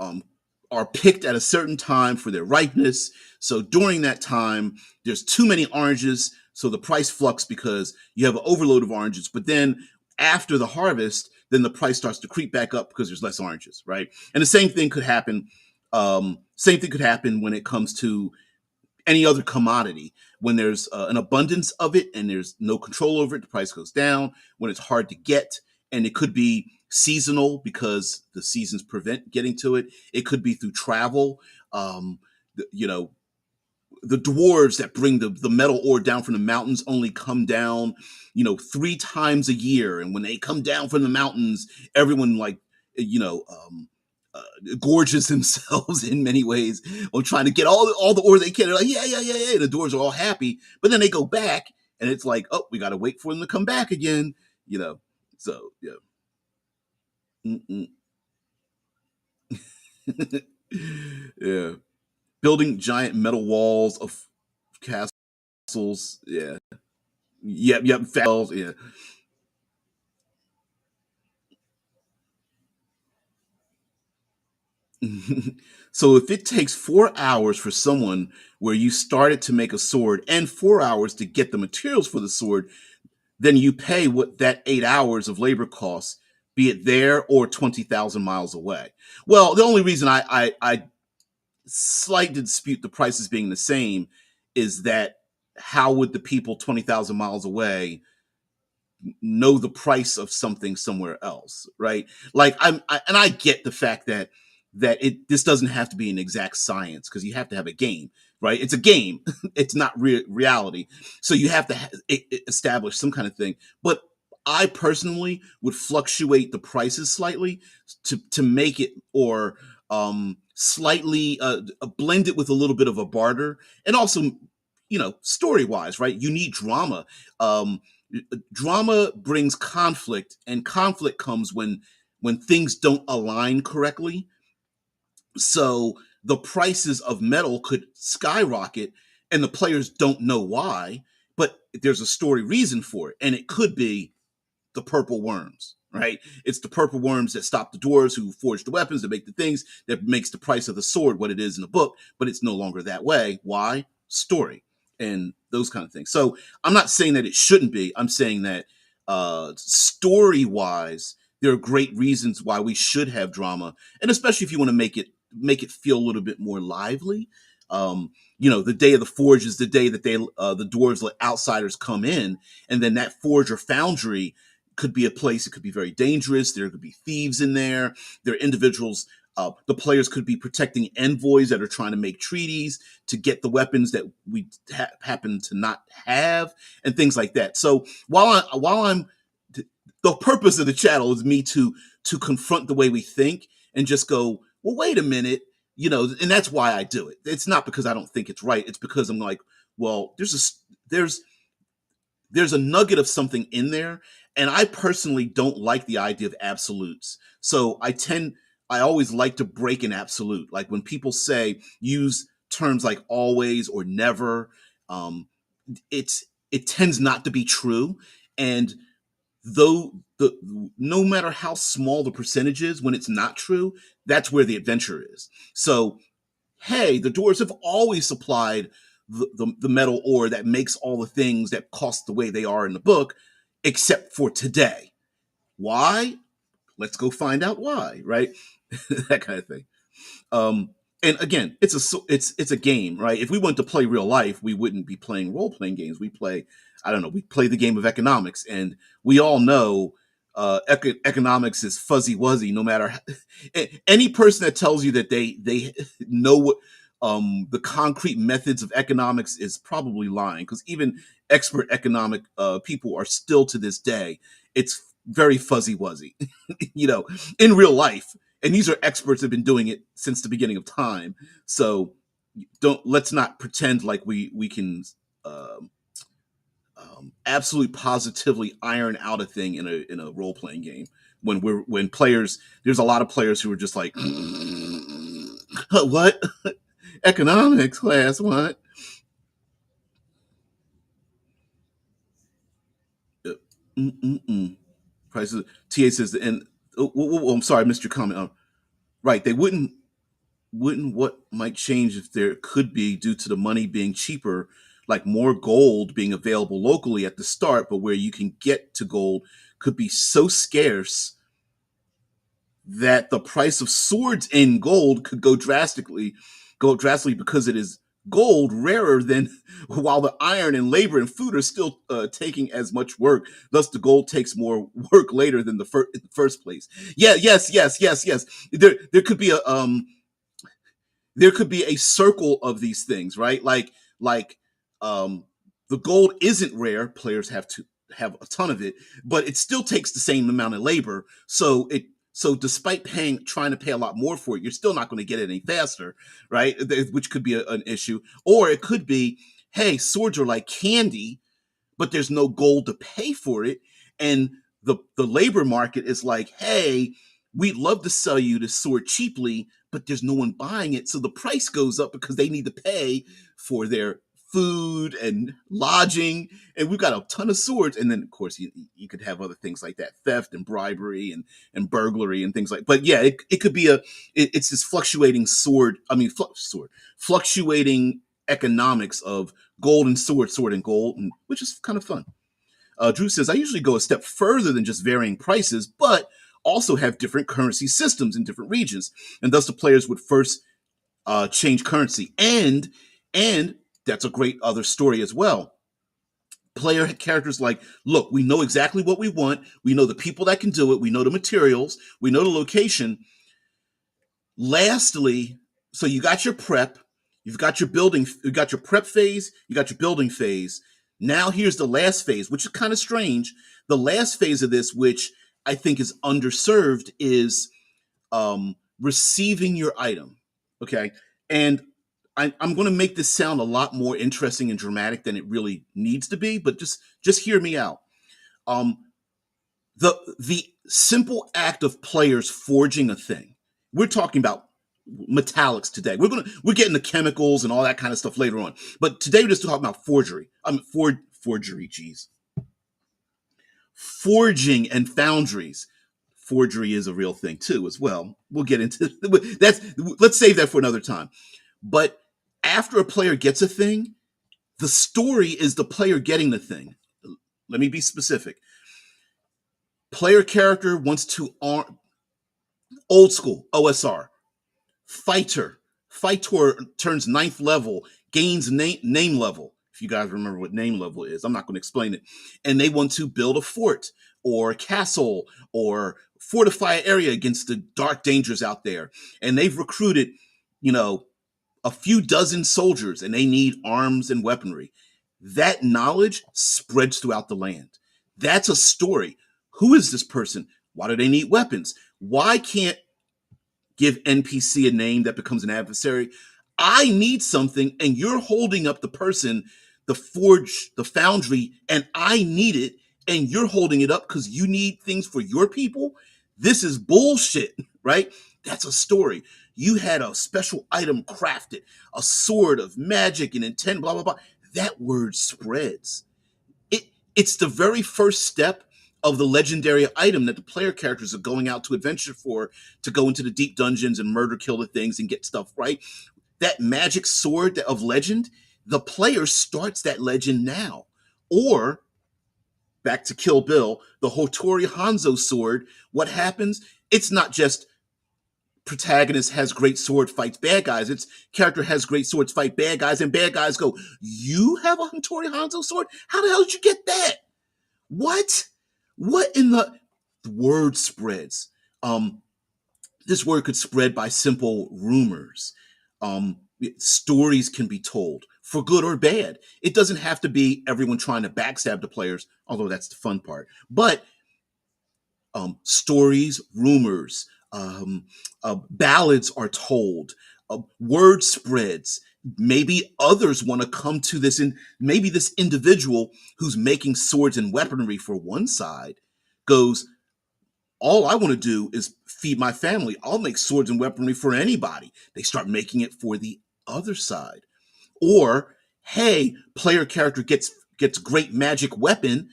um, are picked at a certain time for their ripeness. So during that time, there's too many oranges, so the price flux because you have an overload of oranges. But then after the harvest, then the price starts to creep back up because there's less oranges, right? And the same thing could happen. Same thing could happen when it comes to any other commodity. When there's an abundance of it and there's no control over it, the price goes down. When it's hard to get, and it could be seasonal because the seasons prevent getting to it. It could be through travel. Um, you know, the dwarves that bring the metal ore down from the mountains only come down, 3 times a year. And when they come down from the mountains, everyone like, you know, um, uh, gorges themselves in many ways on trying to get all the ore they can. They're like, yeah, yeah, yeah, yeah. The dwarves are all happy, but then they go back, and it's like, oh, we got to wait for them to come back again. You know, so yeah. Mm-mm. Yeah, building giant metal walls of castles. Yeah. Yep, yep, fouls, yeah. So if it takes 4 hours for someone where you started to make a sword and 4 hours to get the materials for the sword, then you pay what that 8 hours of labor costs, be it there or 20,000 miles away. Well, the only reason I slightly dispute the prices being the same is that how would the people 20,000 miles away know the price of something somewhere else, right? Like and I get the fact that this doesn't have to be an exact science because you have to have a game, right? It's a game, it's not reality, so you have to establish some kind of thing. But I personally would fluctuate the prices slightly to make it, or slightly blend it with a little bit of a barter, and also story wise, right? You need drama. um Drama brings conflict, and conflict comes when things don't align correctly. So the prices of metal could skyrocket, and the players don't know why, but there's a story reason for it, and it could be the purple worms, right? It's the purple worms that stop the dwarves who forge the weapons, that make the things, that makes the price of the sword what it is in the book, but it's no longer that way. Why? Story and those kind of things. So I'm not saying that it shouldn't be. I'm saying that story wise, there are great reasons why we should have drama, and especially if you want to make it feel a little bit more lively. The day of the forge is the day that the dwarves let outsiders come in, and then that forge or foundry could be a place. It could be very dangerous. There could be thieves in there. There are individuals. The players could be protecting envoys that are trying to make treaties to get the weapons that we happen to not have, and things like that. So while I'm the purpose of the channel is me to confront the way we think and just go, well, wait a minute, and that's why I do it. It's not because I don't think it's right. It's because I'm like, well, there's a nugget of something in there, and I personally don't like the idea of absolutes. So I always like to break an absolute. Like when people use terms like always or never, um, it tends not to be true. And though no matter how small the percentage is, when it's not true, that's where the adventure is. So hey, the dwarves have always supplied the metal ore that makes all the things that cost the way they are in the book, except for today. Why? Let's go find out why, right? That kind of thing. Um, and again, it's a game, right? If we wanted to play real life, we wouldn't be playing role playing games. We play, I don't know, we play the game of economics, and we all know economics is fuzzy wuzzy. No matter any person that tells you that they know what the concrete methods of economics is probably lying, because even expert economic people are still to this day, it's very fuzzy wuzzy, you know, in real life. And these are experts that have been doing it since the beginning of time. So let's not pretend like we can um, absolutely positively iron out a thing in a role playing game when players, there's a lot of players who are just like what economics class what. Uh, Mm-mm-mm. Prices. Ta says and I'm sorry, I missed your comment. Right, they wouldn't what might change if there could be due to the money being cheaper, like more gold being available locally at the start, but where you can get to gold could be so scarce that the price of swords in gold could go drastically because it is gold rarer than while the iron and labor and food are still taking as much work. Thus, the gold takes more work later than in the first place. Yeah, yes. There could be a circle of these things, right? Like um the gold isn't rare, players have to have a ton of it, but it still takes the same amount of labor. So despite trying to pay a lot more for it, you're still not going to get it any faster, right? Which could be an issue. Or it could be, hey, swords are like candy, but there's no gold to pay for it. And the labor market is like, hey, we'd love to sell you this sword cheaply, but there's no one buying it. So the price goes up because they need to pay for their food and lodging. And we've got a ton of swords. And then, of course, you could have other things like that, theft and bribery and burglary and things like. But yeah, it could be it's this fluctuating fluctuating economics of gold and sword and gold, which is kind of fun. Drew says, I usually go a step further than just varying prices, but also have different currency systems in different regions. And thus the players would first change currency. And that's a great other story as well. Player characters like, look, we know exactly what we want. We know the people that can do it. We know the materials. We know the location. Lastly, so you got your prep, you've got your building, you got your prep phase, you got your building phase. Now here's the last phase, which is kind of strange. The last phase of this, which I think is underserved, is receiving your item. Okay, and I'm going to make this sound a lot more interesting and dramatic than it really needs to be, but just hear me out. Um, the simple act of players forging a thing. We're talking about metallics today. We're getting the chemicals and all that kind of stuff later on. But today we're just talking about forgery. Forgery, geez. Forging and foundries. Forgery is a real thing too, as well. We'll get into that's. Let's save that for another time. But after a player gets a thing, the story is the player getting the thing. Let me be specific. Player character wants to arm. Old school OSR. Fighter turns ninth level, gains name level. If you guys remember what name level is, I'm not going to explain it. And they want to build a fort or a castle or fortify an area against the dark dangers out there. And they've recruited, you know, a few dozen soldiers, and they need arms and weaponry. That knowledge spreads throughout the land. That's a story. Who is this person? Why do they need weapons? Why can't give NPC a name that becomes an adversary? I need something, and you're holding up the person, the forge, the foundry, and I need it, and you're holding it up because you need things for your people. This is bullshit, right? That's a story. You had a special item crafted, a sword of magic and intent, blah, blah, blah. That word spreads. It's the very first step of the legendary item that the player characters are going out to adventure for, to go into the deep dungeons and murder, kill the things, and get stuff, right? That magic sword of legend, the player starts that legend now. Or, back to Kill Bill, the Hotori Hanzo sword, what happens? It's not just protagonist has great sword, fights bad guys. Its character has great swords, fight bad guys, and bad guys go, you have a Hotori Hanzo sword? How the hell did you get that? What? What in the word spreads? This word could spread by simple rumors. Stories can be told for good or bad. It doesn't have to be everyone trying to backstab the players, although that's the fun part. But stories, rumors, ballads are told, word spreads. Maybe others want to come to this, and maybe this individual who's making swords and weaponry for one side goes, all I want to do is feed my family. I'll make swords and weaponry for anybody. They start making it for the other side. Or, hey, player character gets great magic weapon,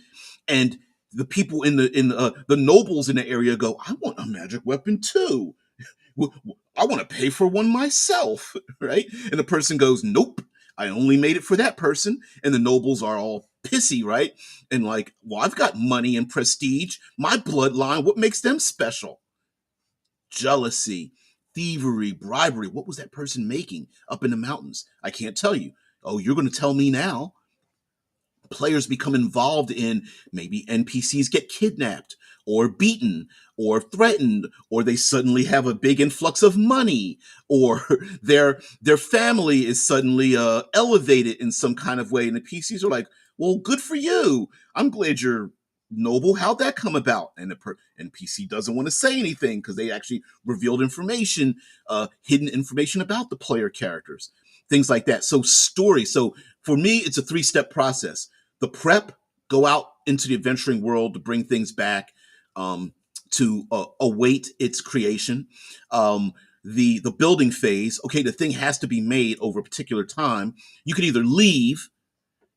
and the people in the nobles in the area go, I want a magic weapon too. I want to pay for one myself, right? And the person goes, nope, I only made it for that person. And the nobles are all pissy, right? And like, well, I've got money and prestige. My bloodline, what makes them special? Jealousy, thievery, bribery. What was that person making up in the mountains? I can't tell you. Oh, you're going to tell me now. Players become involved in, maybe NPCs get kidnapped or beaten or threatened, or they suddenly have a big influx of money, or their family is suddenly elevated in some kind of way, and the PCs are like, well, good for you, I'm glad you're noble, how'd that come about? And the NPC doesn't want to say anything because they actually revealed information, hidden information about the player characters, things like that. So story. So for me, it's a 3-step process. The prep, go out into the adventuring world to bring things back, to await its creation. The building phase, okay, the thing has to be made over a particular time. You could either leave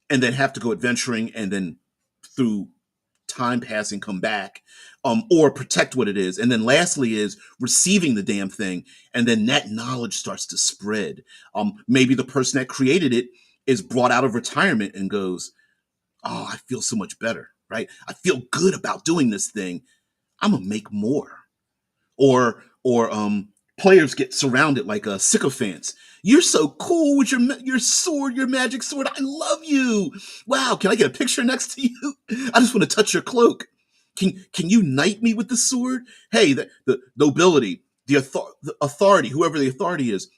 and then have to go adventuring and then through time passing come back, or protect what it is. And then lastly is receiving the damn thing, and then that knowledge starts to spread. Maybe the person that created it is brought out of retirement and goes, oh, I feel so much better, right? I feel good about doing this thing. I'm gonna make more. Or players get surrounded like sycophants. You're so cool with your sword, your magic sword. I love you. Wow, can I get a picture next to you? I just want to touch your cloak. Can you knight me with the sword? Hey, the nobility, the authority, whoever the authority is,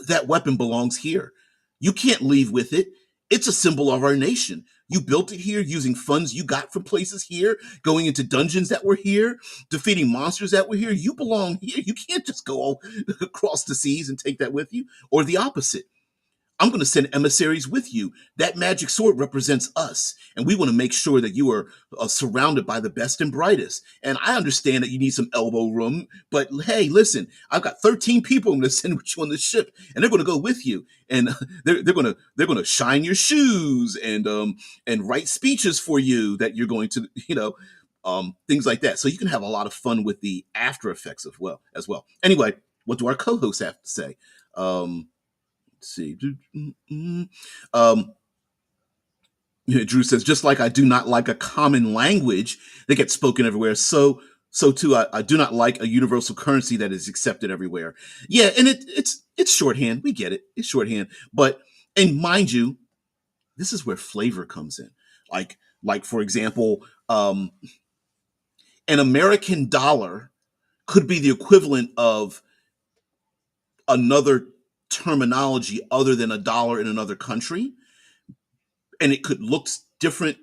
that weapon belongs here. You can't leave with it. It's a symbol of our nation. You built it here using funds you got from places here, going into dungeons that were here, defeating monsters that were here. You belong here. You can't just go across the seas and take that with you. Or the opposite. I'm going to send emissaries with you. That magic sword represents us, and we want to make sure that you are surrounded by the best and brightest. And I understand that you need some elbow room, but hey, listen, I've got 13 people I'm going to send with you on the ship, and they're going to go with you, and they're going to shine your shoes and write speeches for you that you're going to things like that. So you can have a lot of fun with the after effects as well. Anyway, what do our co-hosts have to say? Let's see. Um, Drew says, just like I do not like a common language that gets spoken everywhere, so too I do not like a universal currency that is accepted everywhere. Yeah, and it's shorthand. We get it. It's shorthand. But and mind you, this is where flavor comes in. Like for example, an American dollar could be the equivalent of another terminology other than a dollar in another country, and it could look different,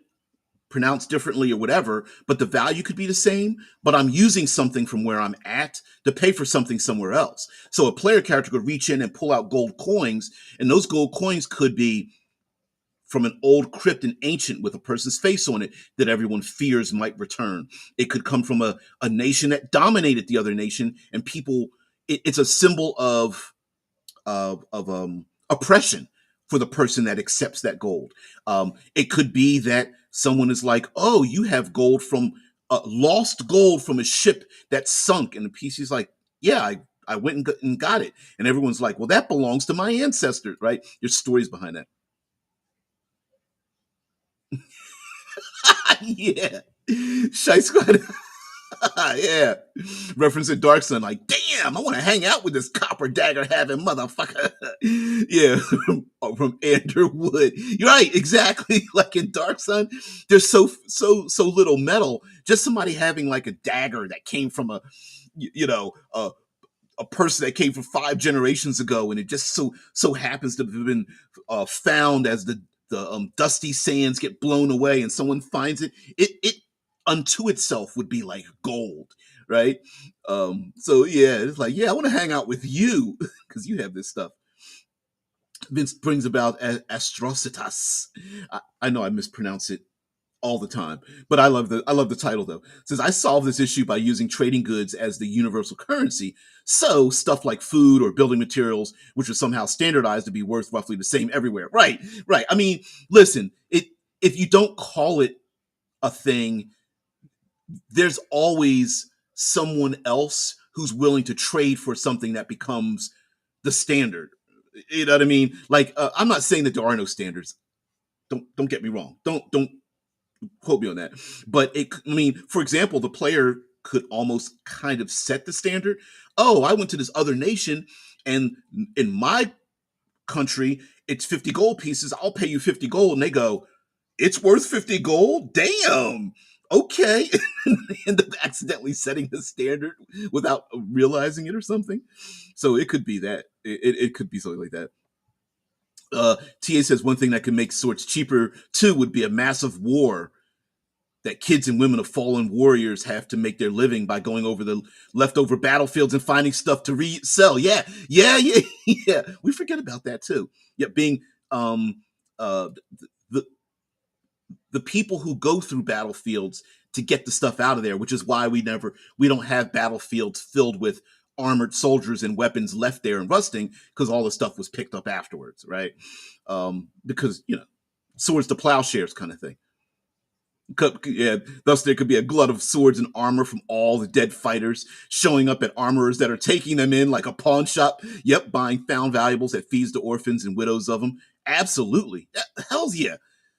pronounced differently or whatever, but the value could be the same, but I'm using something from where I'm at to pay for something somewhere else. So a player character could reach in and pull out gold coins, and those gold coins could be from an old crypt and ancient with a person's face on it that everyone fears might return. It could come from a nation that dominated the other nation, and it's a symbol of oppression for the person that accepts that gold. It could be that someone is like, "Oh, you have gold from lost gold from a ship that sunk," and the PC's like, "Yeah, I went and got it," and everyone's like, "Well, that belongs to my ancestors," right? There's stories behind that. Yeah, Shy Squad. Yeah, referencing Dark Sun, like, damn, I want to hang out with this copper dagger having motherfucker. Yeah, from Andrew Wood. You're right, exactly. Like in Dark Sun, there's so little metal. Just somebody having like a dagger that came from a person that came from 5 generations ago, and it just so happens to have been found as the dusty sands get blown away, and someone finds it. It unto itself would be like gold, right? So yeah, it's like, yeah, I want to hang out with you because you have this stuff. Vince brings about astrocitas. I know I mispronounce it all the time, but I love the title though. It says, I solved this issue by using trading goods as the universal currency. So stuff like food or building materials, which are somehow standardized to be worth roughly the same everywhere. Right, right. I mean, listen, if you don't call it a thing, there's always someone else who's willing to trade for something that becomes the standard. You know what I mean? Like, I'm not saying that there are no standards. Don't get me wrong. Don't quote me on that. But I mean, for example, the player could almost kind of set the standard. Oh, I went to this other nation, and in my country, it's 50 gold pieces. I'll pay you 50 gold. And they go, it's worth 50 gold? Damn. Okay. And they end up accidentally setting the standard without realizing it or something. So it could be that. It could be something like that. TA says one thing that could make swords cheaper too would be a massive war that kids and women of fallen warriors have to make their living by going over the leftover battlefields and finding stuff to resell. Yeah, yeah, yeah, yeah. We forget about that too. Yeah, being uh, the the people who go through battlefields to get the stuff out of there, which is why we don't have battlefields filled with armored soldiers and weapons left there and rusting because all the stuff was picked up afterwards, right? Because swords to plowshares kind of thing. Yeah, thus there could be a glut of swords and armor from all the dead fighters showing up at armorers that are taking them in like a pawn shop. Yep, buying found valuables that feeds the orphans and widows of them. Absolutely. Hells yeah.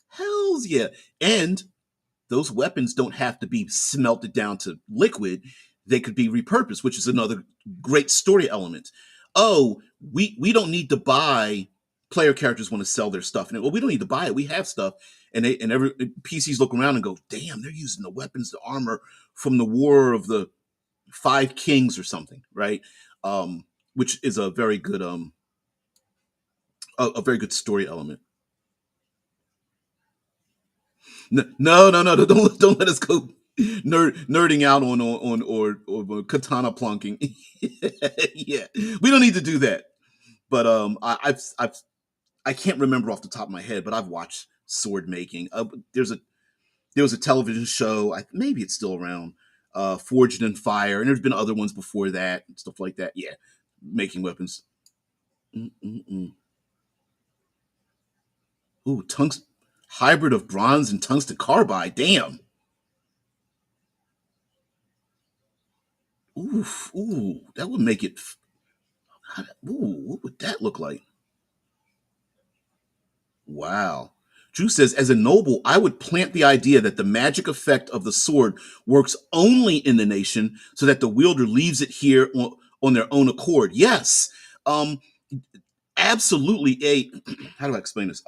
Hells yeah. And those weapons don't have to be smelted down to liquid. They could be repurposed, which is another great story element. Oh, we don't need to buy. Player characters want to sell their stuff, and well, we don't need to buy it. We have stuff, and every PCs look around and go, "Damn, they're using the weapons, the armor from the War of the Five Kings or something," right? Which is a very good a very good story element. No, don't let us go nerding out on or katana plunking. Yeah, we don't need to do that. But I've I can't remember off the top of my head, but I've watched sword making. There was a television show. Maybe it's still around. Forged in Fire, and there's been other ones before that and stuff like that. Yeah, making weapons. Mm-mm-mm. Ooh, tungsten hybrid of bronze and tungsten carbide. Damn. Ooh, ooh, that would make it. Ooh, what would that look like? Wow. Drew says, as a noble, I would plant the idea that the magic effect of the sword works only in the nation so that the wielder leaves it here on their own accord. Yes. Um, absolutely. How do I explain this?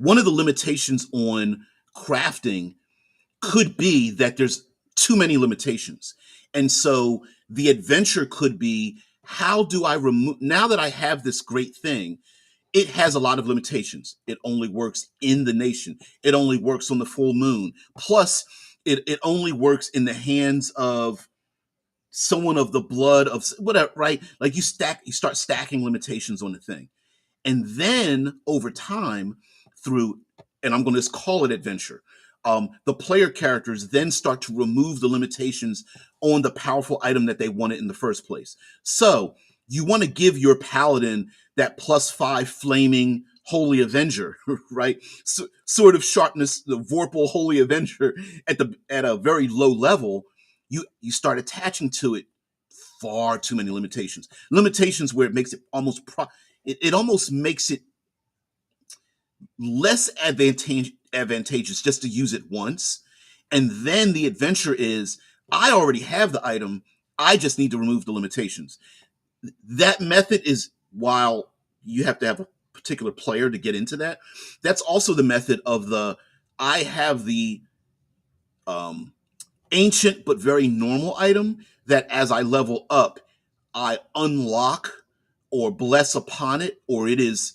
One of the limitations on crafting could be that there's too many limitations. And so the adventure could be, how do I remove, now that I have this great thing, it has a lot of limitations. It only works in the nation. It only works on the full moon. Plus, it only works in the hands of someone of the blood of whatever, right? Like you start stacking limitations on the thing. And then over time, through, and I'm going to just call it adventure, the player characters then start to remove the limitations on the powerful item that they wanted in the first place. So you want to give your paladin that +5 flaming holy avenger, right? Sort of sharpness, the vorpal holy avenger at a very low level. You start attaching to it far too many limitations where it makes it it almost makes it less advantageous just to use it once. And then the adventure is, I already have the item, I just need to remove the limitations. That method is, while you have to have a particular player to get into that, that's also the method of I have the um, ancient but very normal item that as I level up, I unlock or bless upon it, or it is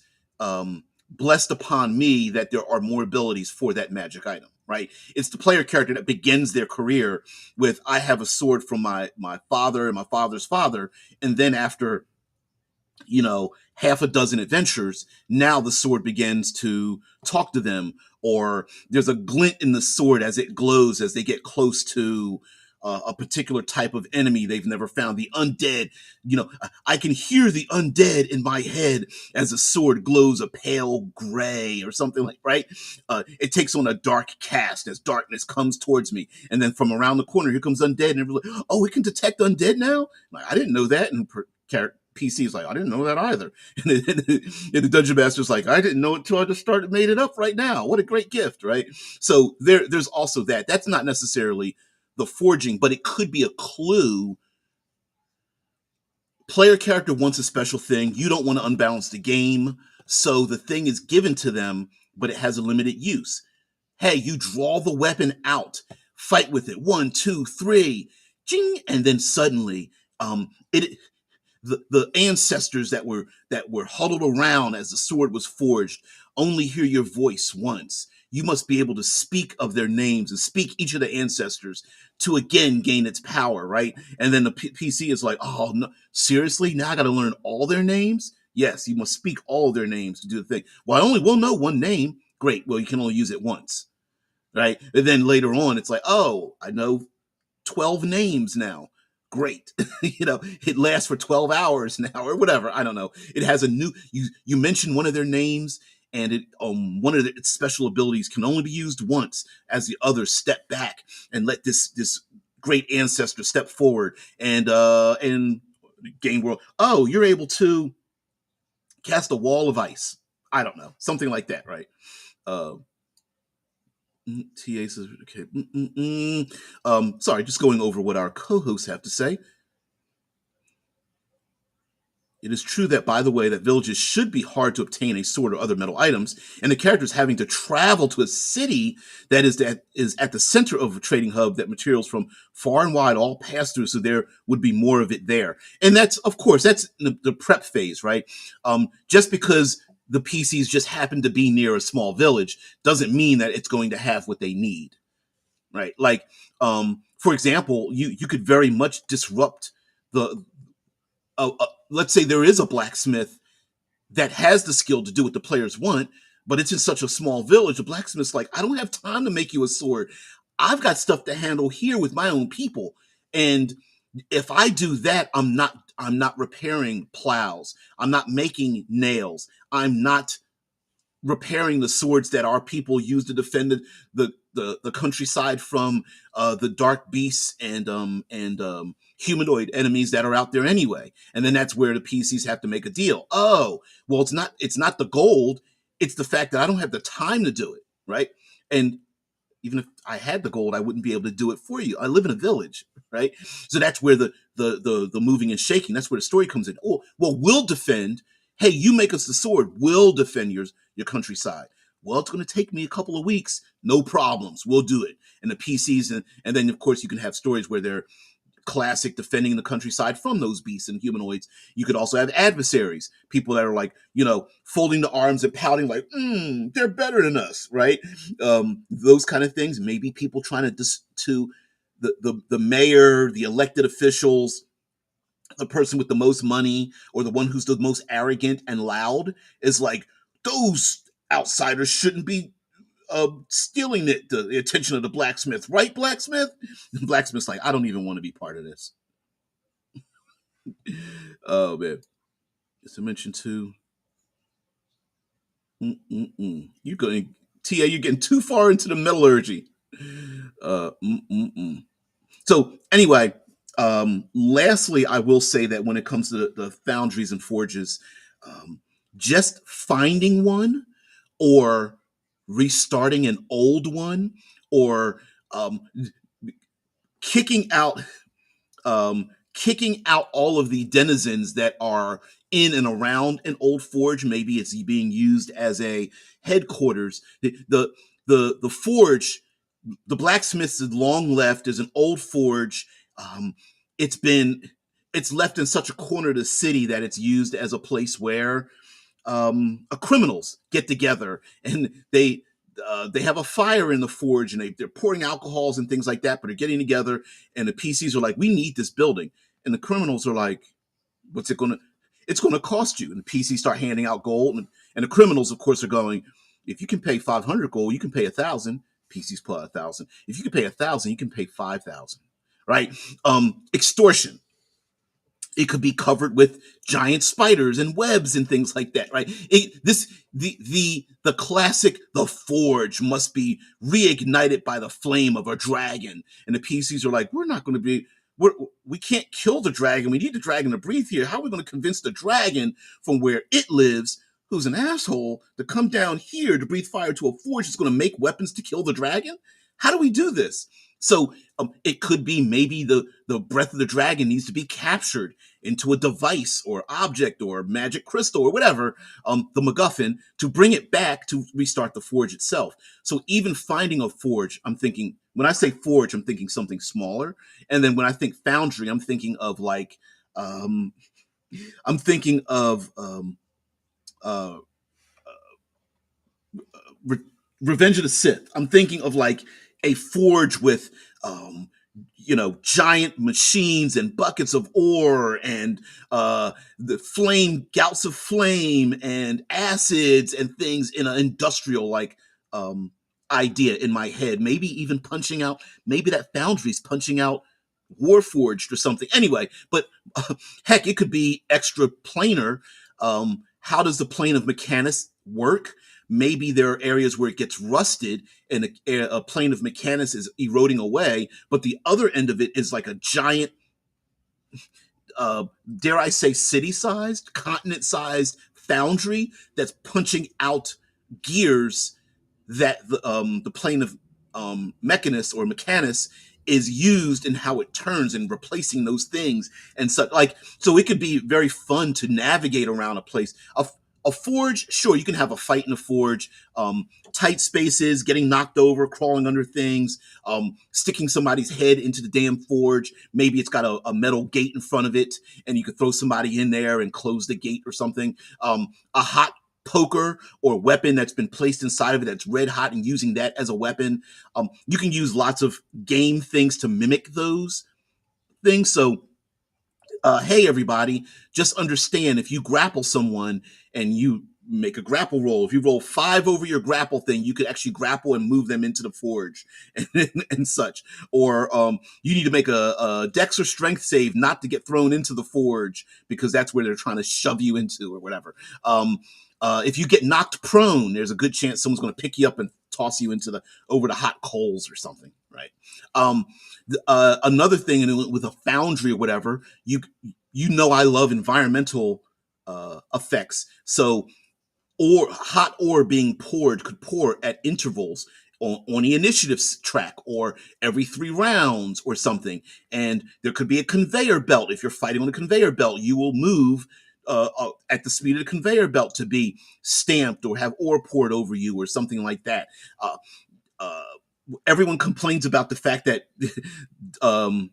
blessed upon me that there are more abilities for that magic item, right? It's the player character that begins their career with, I have a sword from my father and my father's father, and then after half a dozen adventures, now the sword begins to talk to them, or there's a glint in the sword as it glows as they get close to a particular type of enemy they've never found. The undead, I can hear the undead in my head as the sword glows a pale gray or something, like, right? It takes on a dark cast as darkness comes towards me, and then from around the corner, here comes undead, and everyone's like, oh, it can detect undead now? Like, I didn't know that. And PC is like, I didn't know that either. And the dungeon master's like, I didn't know it until I just made it up right now. What a great gift, right? So there's also that. That's not necessarily the forging, but it could be a clue. Player character wants a special thing. You don't want to unbalance the game, so the thing is given to them, but it has a limited use. Hey, you draw the weapon out, fight with it. 1, 2, 3, ching, and then suddenly, it the ancestors that were huddled around as the sword was forged only hear your voice once. You must be able to speak of their names and speak each of the ancestors to again gain its power, right? And then the PC is like, oh no, seriously? Now I got to learn all their names? Yes, you must speak all their names to do the thing. Well, I only will know one name. Great. Well, you can only use it once, right? And then later on, it's like, oh, I know 12 names now. Great. It lasts for 12 hours now or whatever. I don't know. It has a new, you mention one of their names, and one of its special abilities can only be used once as the others step back and let this great ancestor step forward and gain world. Oh, you're able to cast a wall of ice. I don't know. Something like that, right? Uh, TA says, okay. Sorry, just going over what our co-hosts have to say. It is true that, by the way, that villages should be hard to obtain a sword or other metal items, and the characters having to travel to a city that is at the center of a trading hub that materials from far and wide all pass through, so there would be more of it there. And that's, of course, that's the prep phase, right? Just because the PCs just happen to be near a small village doesn't mean that it's going to have what they need, right? Like, for example, you could very much disrupt the let's say there is a blacksmith that has the skill to do what the players want, but it's in such a small village. The blacksmith's like, I don't have time to make you a sword. I've got stuff to handle here with my own people. And if I do that, I'm not repairing plows. I'm not making nails. I'm not repairing the swords that our people use to defend the countryside from the dark beasts and humanoid enemies that are out there anyway. And then that's where the PCs have to make a deal. Oh, well, it's not the gold, it's the fact that I don't have the time to do it, right? And even if I had the gold, I wouldn't be able to do it for you. I live in a village, right? So that's where the moving and shaking. That's where the story comes in. Oh, well, we'll defend. Hey, you make us the sword. We'll defend your countryside. Well, it's going to take me a couple of weeks. No problems. We'll do it. And the PCs, and then of course you can have stories where they're classic defending the countryside from those beasts and humanoids. You could also have adversaries, people that are like, folding the arms and pouting like, they're better than us, right? Those kind of things. Maybe people trying to the mayor, the elected officials, the person with the most money, or the one who's the most arrogant and loud is like, those outsiders shouldn't be stealing the attention of the blacksmith, right, blacksmith? And blacksmith's like, I don't even want to be part of this. Oh man, as I mentioned too, you're going, Ta, you're getting too far into the metallurgy. Uh, mm, mm, mm. So anyway, lastly, I will say that when it comes to the foundries and forges, um, just finding one or restarting an old one or um, kicking out kicking out all of the denizens that are in and around an old forge. Maybe it's being used as a headquarters. The forge, the blacksmith's long left is an old forge. Um, it's been it's left in such a corner of the city that it's used as a place where criminals get together and they have a fire in the forge and they're pouring alcohols and things like that, but they're getting together and the PCs are like, we need this building. And the criminals are like, what's it going to, it's going to cost you. And the PCs start handing out gold. And the criminals, of course, are going, if you can pay 500 gold, you can pay 1,000. PCs put 1,000. If you can pay 1,000, you can pay 5,000, right? Extortion, it could be covered with giant spiders and webs and things like that, right? The classic, the forge must be reignited by the flame of a dragon, and the PCs are like, we're not going to be, we can't kill the dragon. We need the dragon to breathe here. How are we going to convince the dragon from where it lives, who's an asshole, to come down here to breathe fire to a forge that's going to make weapons to kill the dragon? How do we do this? So it could be maybe the breath of the dragon needs to be captured into a device or object or magic crystal or whatever, the MacGuffin, to bring it back to restart the forge itself. So even finding a forge, I'm thinking, when I say forge, I'm thinking something smaller. And then when I think foundry, I'm thinking of like, I'm thinking of uh, Re- Revenge of the Sith. I'm thinking of like a forge with, um, giant machines and buckets of ore and the flame, gouts of flame and acids and things in an industrial like idea in my head. Maybe even punching out, maybe that foundry's punching out Warforged or something. Anyway, but heck, it could be extra planar. How does the plane of Mechanus work? Maybe there are areas where it gets rusted and a plane of Mechanus is eroding away, but the other end of it is like a giant, dare I say, city-sized, continent-sized foundry that's punching out gears that the plane of Mechanus or Mechanus is used in how it turns and replacing those things and such. Like, so it could be very fun to navigate around a place. A forge, sure, you can have a fight in a forge, tight spaces, getting knocked over, crawling under things, sticking somebody's head into the damn forge. Maybe it's got a metal gate in front of it, and you could throw somebody in there and close the gate or something. A hot poker or weapon that's been placed inside of it that's red hot and using that as a weapon. You can use lots of game things to mimic those things. So hey everybody, just understand if you grapple someone and you make a grapple roll, if you roll 5 over your grapple thing, you could actually grapple and move them into the forge and such. Or you need to make a dex or strength save not to get thrown into the forge because that's where they're trying to shove you into or whatever. If you get knocked prone, there's a good chance someone's going to pick you up and toss you into the over the hot coals or something, right? Um, Another thing, with a foundry or whatever, I love environmental effects. So, or hot ore being poured could pour at intervals on the initiative track or every 3 rounds or something. And there could be a conveyor belt. If you're fighting on a conveyor belt, you will move at the speed of the conveyor belt to be stamped or have ore poured over you or something like that. Uh, uh, Everyone complains about the fact that um,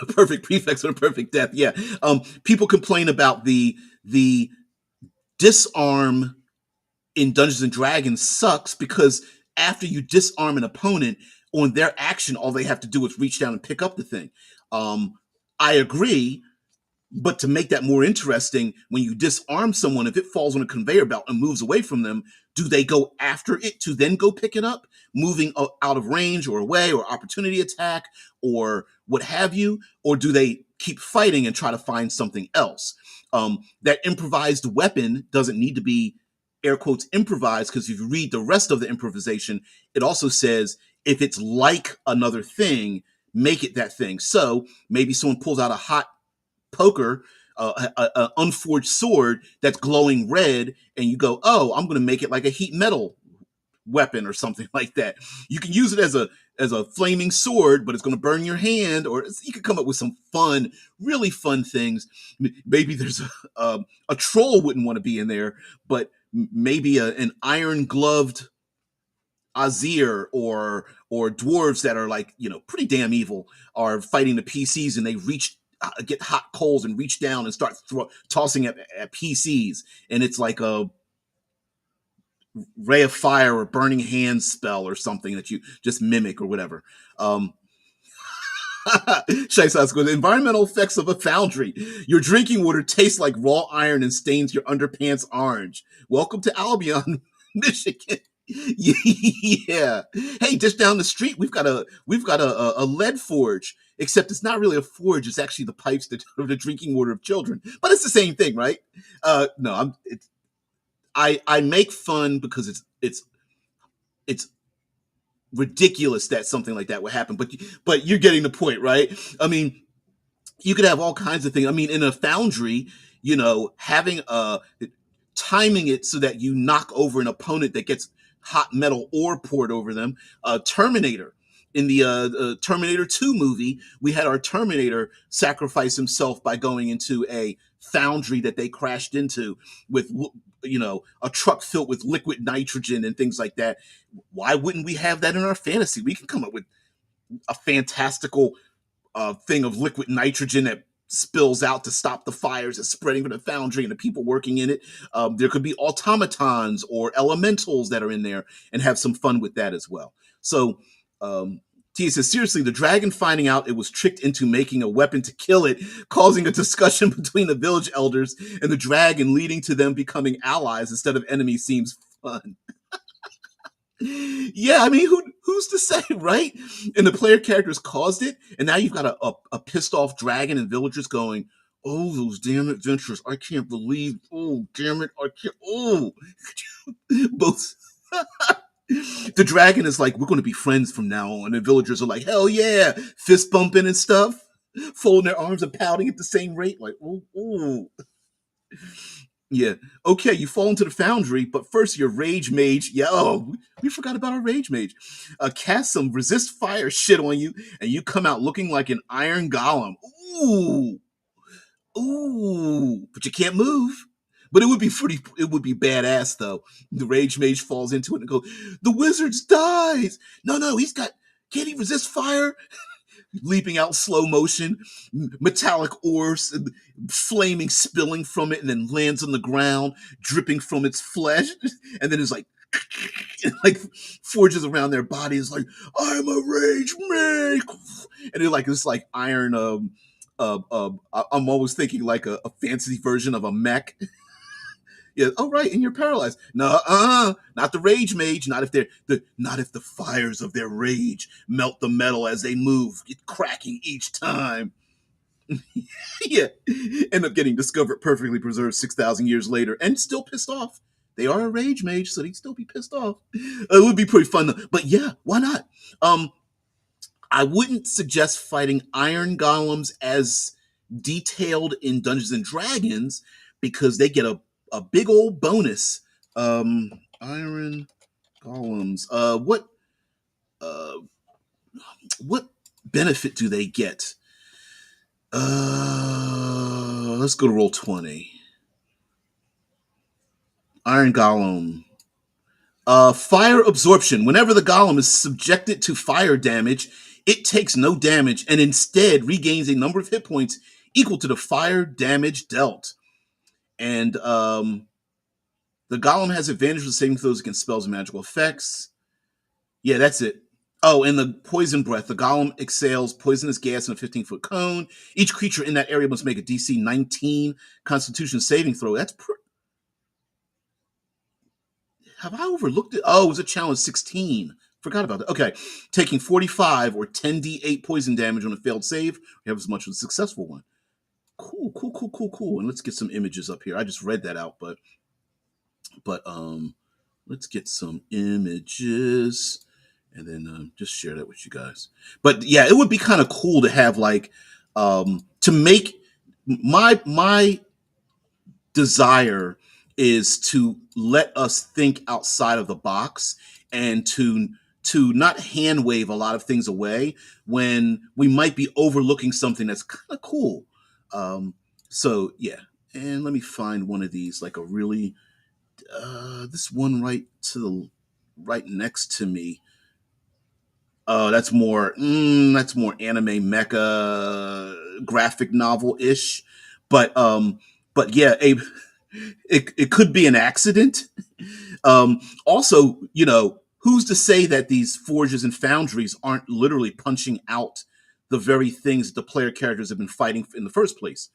perfect prefix or perfect death. Yeah, people complain about the disarm in Dungeons and Dragons sucks because after you disarm an opponent on their action, all they have to do is reach down and pick up the thing. Um, I agree, but to make that more interesting, when you disarm someone, if it falls on a conveyor belt and moves away from them, do they go after it to then go pick it up, moving out of range or away or opportunity attack or what have you? Or do they keep fighting and try to find something else? That improvised weapon doesn't need to be air quotes improvised, because if you read the rest of the improvisation, it also says if it's like another thing, make it that thing. So maybe someone pulls out a hot poker, a unforged sword that's glowing red, and you go, "Oh, I'm going to make it like a heat metal weapon or something like that." You can use it as a flaming sword, but it's going to burn your hand. Or you could come up with some fun, really fun things. Maybe there's a troll wouldn't want to be in there, but maybe an iron gloved Azir or dwarves that are like pretty damn evil are fighting the PCs, and they get hot coals and reach down and start tossing at PCs, and it's like a ray of fire or burning hands spell or something that you just mimic or whatever. The environmental effects of a foundry. Your drinking water tastes like raw iron and stains your underpants orange. Welcome to Albion, Michigan. Yeah. Hey, just down the street, we've got a lead forge. Except it's not really a forge; it's actually the pipes that are the drinking water of children. But it's the same thing, right? No, I make fun because it's ridiculous that something like that would happen. But you're getting the point, right? I mean, you could have all kinds of things. I mean, in a foundry, having timing it so that you knock over an opponent that gets hot metal ore poured over them. Terminator. In the Terminator 2 movie, we had our Terminator sacrifice himself by going into a foundry that they crashed into with a truck filled with liquid nitrogen and things like that. Why wouldn't we have that in our fantasy? We can come up with a fantastical thing of liquid nitrogen that spills out to stop the fires that's spreading from the foundry and the people working in it. There could be automatons or elementals that are in there, and have some fun with that as well. So Tia says, seriously, the dragon finding out it was tricked into making a weapon to kill it, causing a discussion between the village elders and the dragon, leading to them becoming allies instead of enemies, seems fun. Yeah, I mean, who's to say, right? And the player characters caused it, and now you've got a pissed off dragon and villagers going, "Oh, those damn adventurers! I can't believe! Oh, damn it! I can't! Oh." Both. The dragon is like, "We're going to be friends from now on," and the villagers are like, "Hell yeah!" Fist bumping and stuff, folding their arms and pouting at the same rate, like, "Oh, oh." Yeah. Okay, you fall into the foundry, but first your rage mage. Yeah, oh, we forgot about our rage mage. Cast some resist fire shit on you, and you come out looking like an iron golem. Ooh, ooh, but you can't move. But it would be badass though. The rage mage falls into it and go, the wizard's dies. No, no, can't he resist fire? Leaping out slow motion, metallic ores, flaming, spilling from it, and then lands on the ground, dripping from its flesh, and then it's like, like forges around their body. Is like, I'm a rage mage, and they're like this like iron I'm always thinking like a fancy version of a mech. Yeah. Oh, right. And you're paralyzed. No, not the rage mage. Not if the fires of their rage melt the metal as they move, cracking each time. Yeah. End up getting discovered perfectly preserved 6,000 years later and still pissed off. They are a rage mage, so they'd still be pissed off. It would be pretty fun, though. But yeah, why not? Um, I wouldn't suggest fighting iron golems as detailed in Dungeons and Dragons because they get a big old bonus. Iron golems. Uh what benefit do they get? Let's go to roll 20. Iron golem. Fire absorption. Whenever the golem is subjected to fire damage, it takes no damage and instead regains a number of hit points equal to the fire damage dealt. And the golem has advantage with saving throws against spells and magical effects. Yeah, that's it. Oh, and the poison breath. The golem exhales poisonous gas in a 15-foot cone. Each creature in that area must make a DC 19 Constitution saving throw. Have I overlooked it? Oh, it was a challenge 16. Forgot about that. Okay. Taking 45 or 10d8 poison damage on a failed save. We have as much as a successful one. Cool, cool, cool, cool, cool. And let's get some images up here. I just read that out, but let's get some images and then just share that with you guys. But yeah, it would be kind of cool to have like to make my desire is to let us think outside of the box and to not hand wave a lot of things away when we might be overlooking something that's kind of cool. Um, so yeah, and let me find one of these, like a really this one right to the right next to me. Oh, that's more anime mecha graphic novel ish, but yeah, it could be an accident. Also, who's to say that these forges and foundries aren't literally punching out the very things the player characters have been fighting in the first place?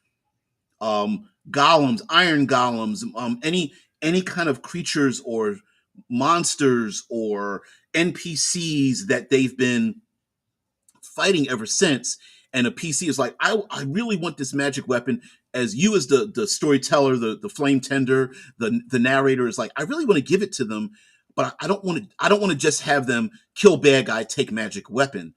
Golems, iron golems, any kind of creatures or monsters or NPCs that they've been fighting ever since. And a PC is like, I really want this magic weapon. As you, as the storyteller, the flame tender, the narrator is like, I really want to give it to them, but I don't want to just have them kill bad guy, take magic weapon.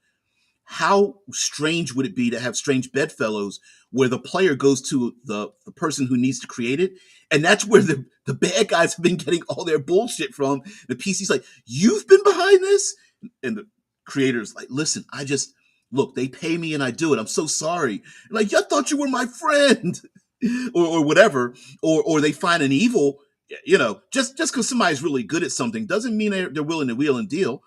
How strange would it be to have strange bedfellows where the player goes to the person who needs to create it, and that's where the bad guys have been getting all their bullshit from. The PC's like, you've been behind this, and the creator's like, listen, I just look, they pay me and I do it. I'm so sorry. Like, I thought you were my friend, or whatever, or they find an evil. Just because somebody's really good at something doesn't mean they're willing to wheel and deal.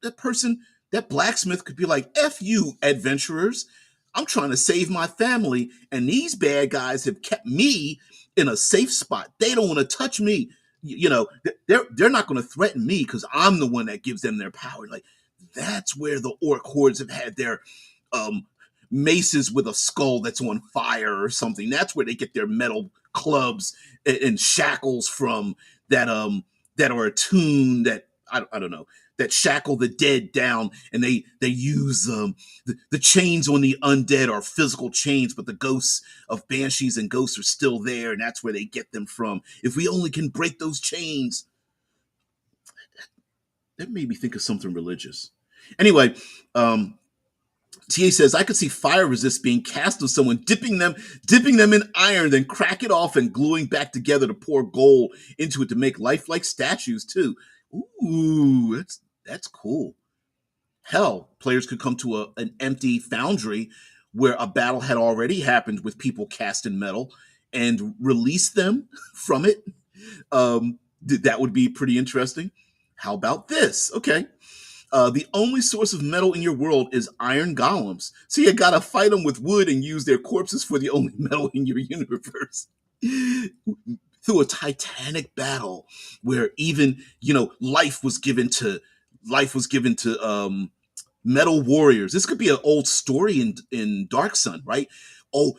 That person, that blacksmith could be like, F you, adventurers. I'm trying to save my family, and these bad guys have kept me in a safe spot. They don't want to touch me. They're not going to threaten me because I'm the one that gives them their power. Like, that's where the orc hordes have had their um, maces with a skull that's on fire or something. That's where they get their metal clubs and shackles from that are attuned, that I don't know, that shackle the dead down, and they use the chains on the undead are physical chains, but the ghosts of banshees and ghosts are still there, and that's where they get them from. If we only can break those chains. That made me think of something religious. Anyway, TA says, I could see fire resist being cast on someone, dipping them in iron, then crack it off and gluing back together to pour gold into it to make lifelike statues too. Ooh, that's cool. Hell, players could come to an empty foundry where a battle had already happened with people cast in metal and release them from it. That would be pretty interesting. How about this? Okay. The only source of metal in your world is iron golems. So you gotta fight them with wood and use their corpses for the only metal in your universe. Through a titanic battle where even life was given to Metal warriors. This could be an old story in Dark Sun, right? Oh,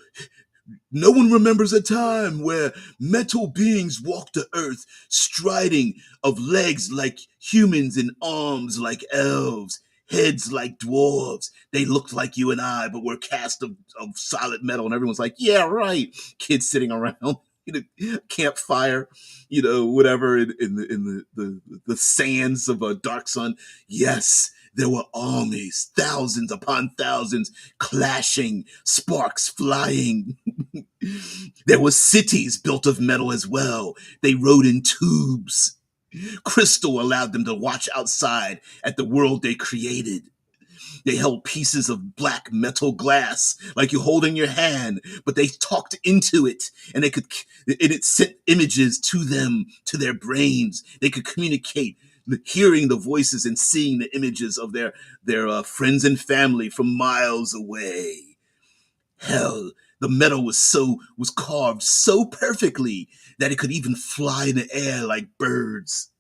no one remembers a time where metal beings walked the earth, striding of legs like humans and arms like elves, heads like dwarves. They looked like you and I, but were cast of solid metal. And everyone's like, yeah, right. Kids sitting around, campfire, whatever in the sands of a dark sun. Yes, there were armies, thousands upon thousands, clashing, sparks flying. There were cities built of metal as well. They rode in tubes. Crystal allowed them to watch outside at the world they created. They held pieces of black metal glass like you hold in your hand, but they talked into it, and it sent images to them, to their brains. They could communicate, hearing the voices and seeing the images of their friends and family from miles away. Hell, the metal was carved so perfectly that it could even fly in the air like birds.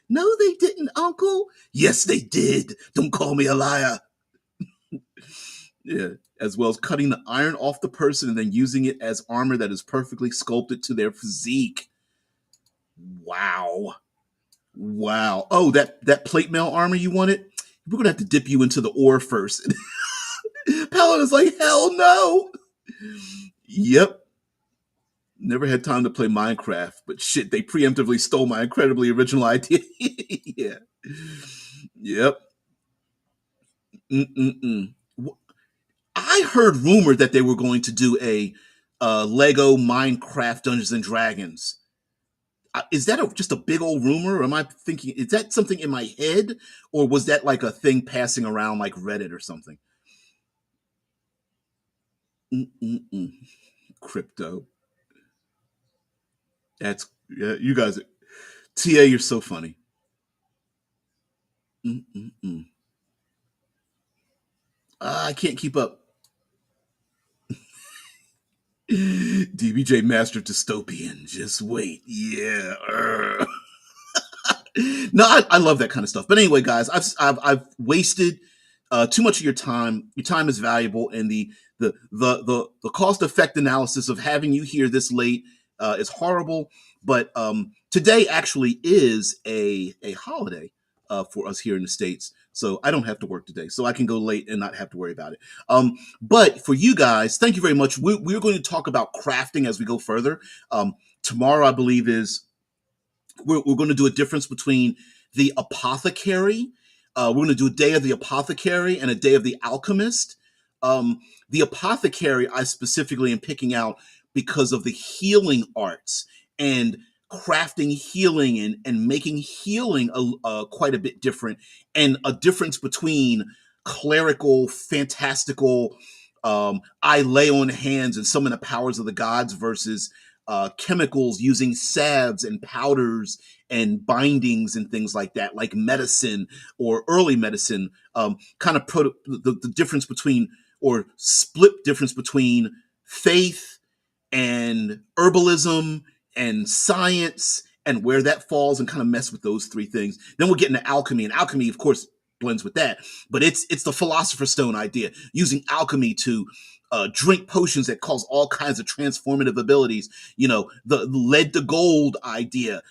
No, they didn't, Uncle. Yes, they did. Don't call me a liar. Yeah, as well as cutting the iron off the person and then using it as armor that is perfectly sculpted to their physique. Wow. Wow. Oh, that plate mail armor you wanted? We're gonna have to dip you into the ore first. Paladin's like, hell no. Yep. Never had time to play Minecraft, but shit, they preemptively stole my incredibly original idea. Yeah. Yep. Mm-mm-mm. I heard rumor that they were going to do a Lego Minecraft Dungeons and Dragons. Is that just a big old rumor? Or am I thinking, is that something in my head? Or was that like a thing passing around like Reddit or something? Mm-mm-mm. Crypto. That's, yeah, you guys, TA, you're so funny. Mm-mm-mm. I can't keep up. DBJ Master Dystopian. Just wait. Yeah. No, I love that kind of stuff. But anyway, guys, I've wasted too much of your time. Your time is valuable, and the cost effect analysis of having you here this late is horrible. But today actually is a holiday for us here in the States. So I don't have to work today. So I can go late and not have to worry about it. But for you guys, thank you very much. We're going to talk about crafting as we go further. Tomorrow, I believe, is we're going to do a difference between the apothecary. We're going to do a day of the apothecary and a day of the alchemist. The apothecary, I specifically am picking out because of the healing arts and crafting healing and making healing quite a bit different, and a difference between clerical, fantastical, I lay on hands and summon the powers of the gods versus chemicals using salves and powders and bindings and things like that, like medicine or early medicine. Kind of the difference between, or split difference between, faith and herbalism and science, and where that falls, and kind of mess with those three things. Then we'll get into alchemy, and alchemy, of course, blends with that. But it's the philosopher's stone idea, using alchemy to drink potions that cause all kinds of transformative abilities. The lead to gold idea,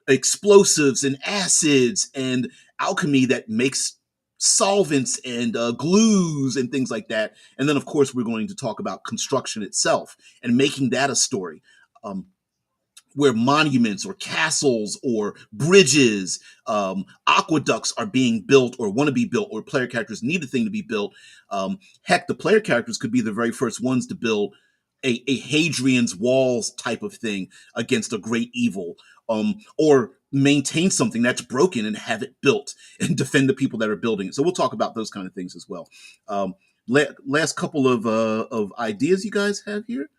explosives and acids, and alchemy that makes solvents and glues and things like that. And then, of course, we're going to talk about construction itself and making that a story. Where monuments or castles or bridges, aqueducts are being built or want to be built, or player characters need a thing to be built. Heck, the player characters could be the very first ones to build a Hadrian's walls type of thing against a great evil, or maintain something that's broken and have it built and defend the people that are building it. So we'll talk about those kind of things as well. Last couple of ideas you guys have here.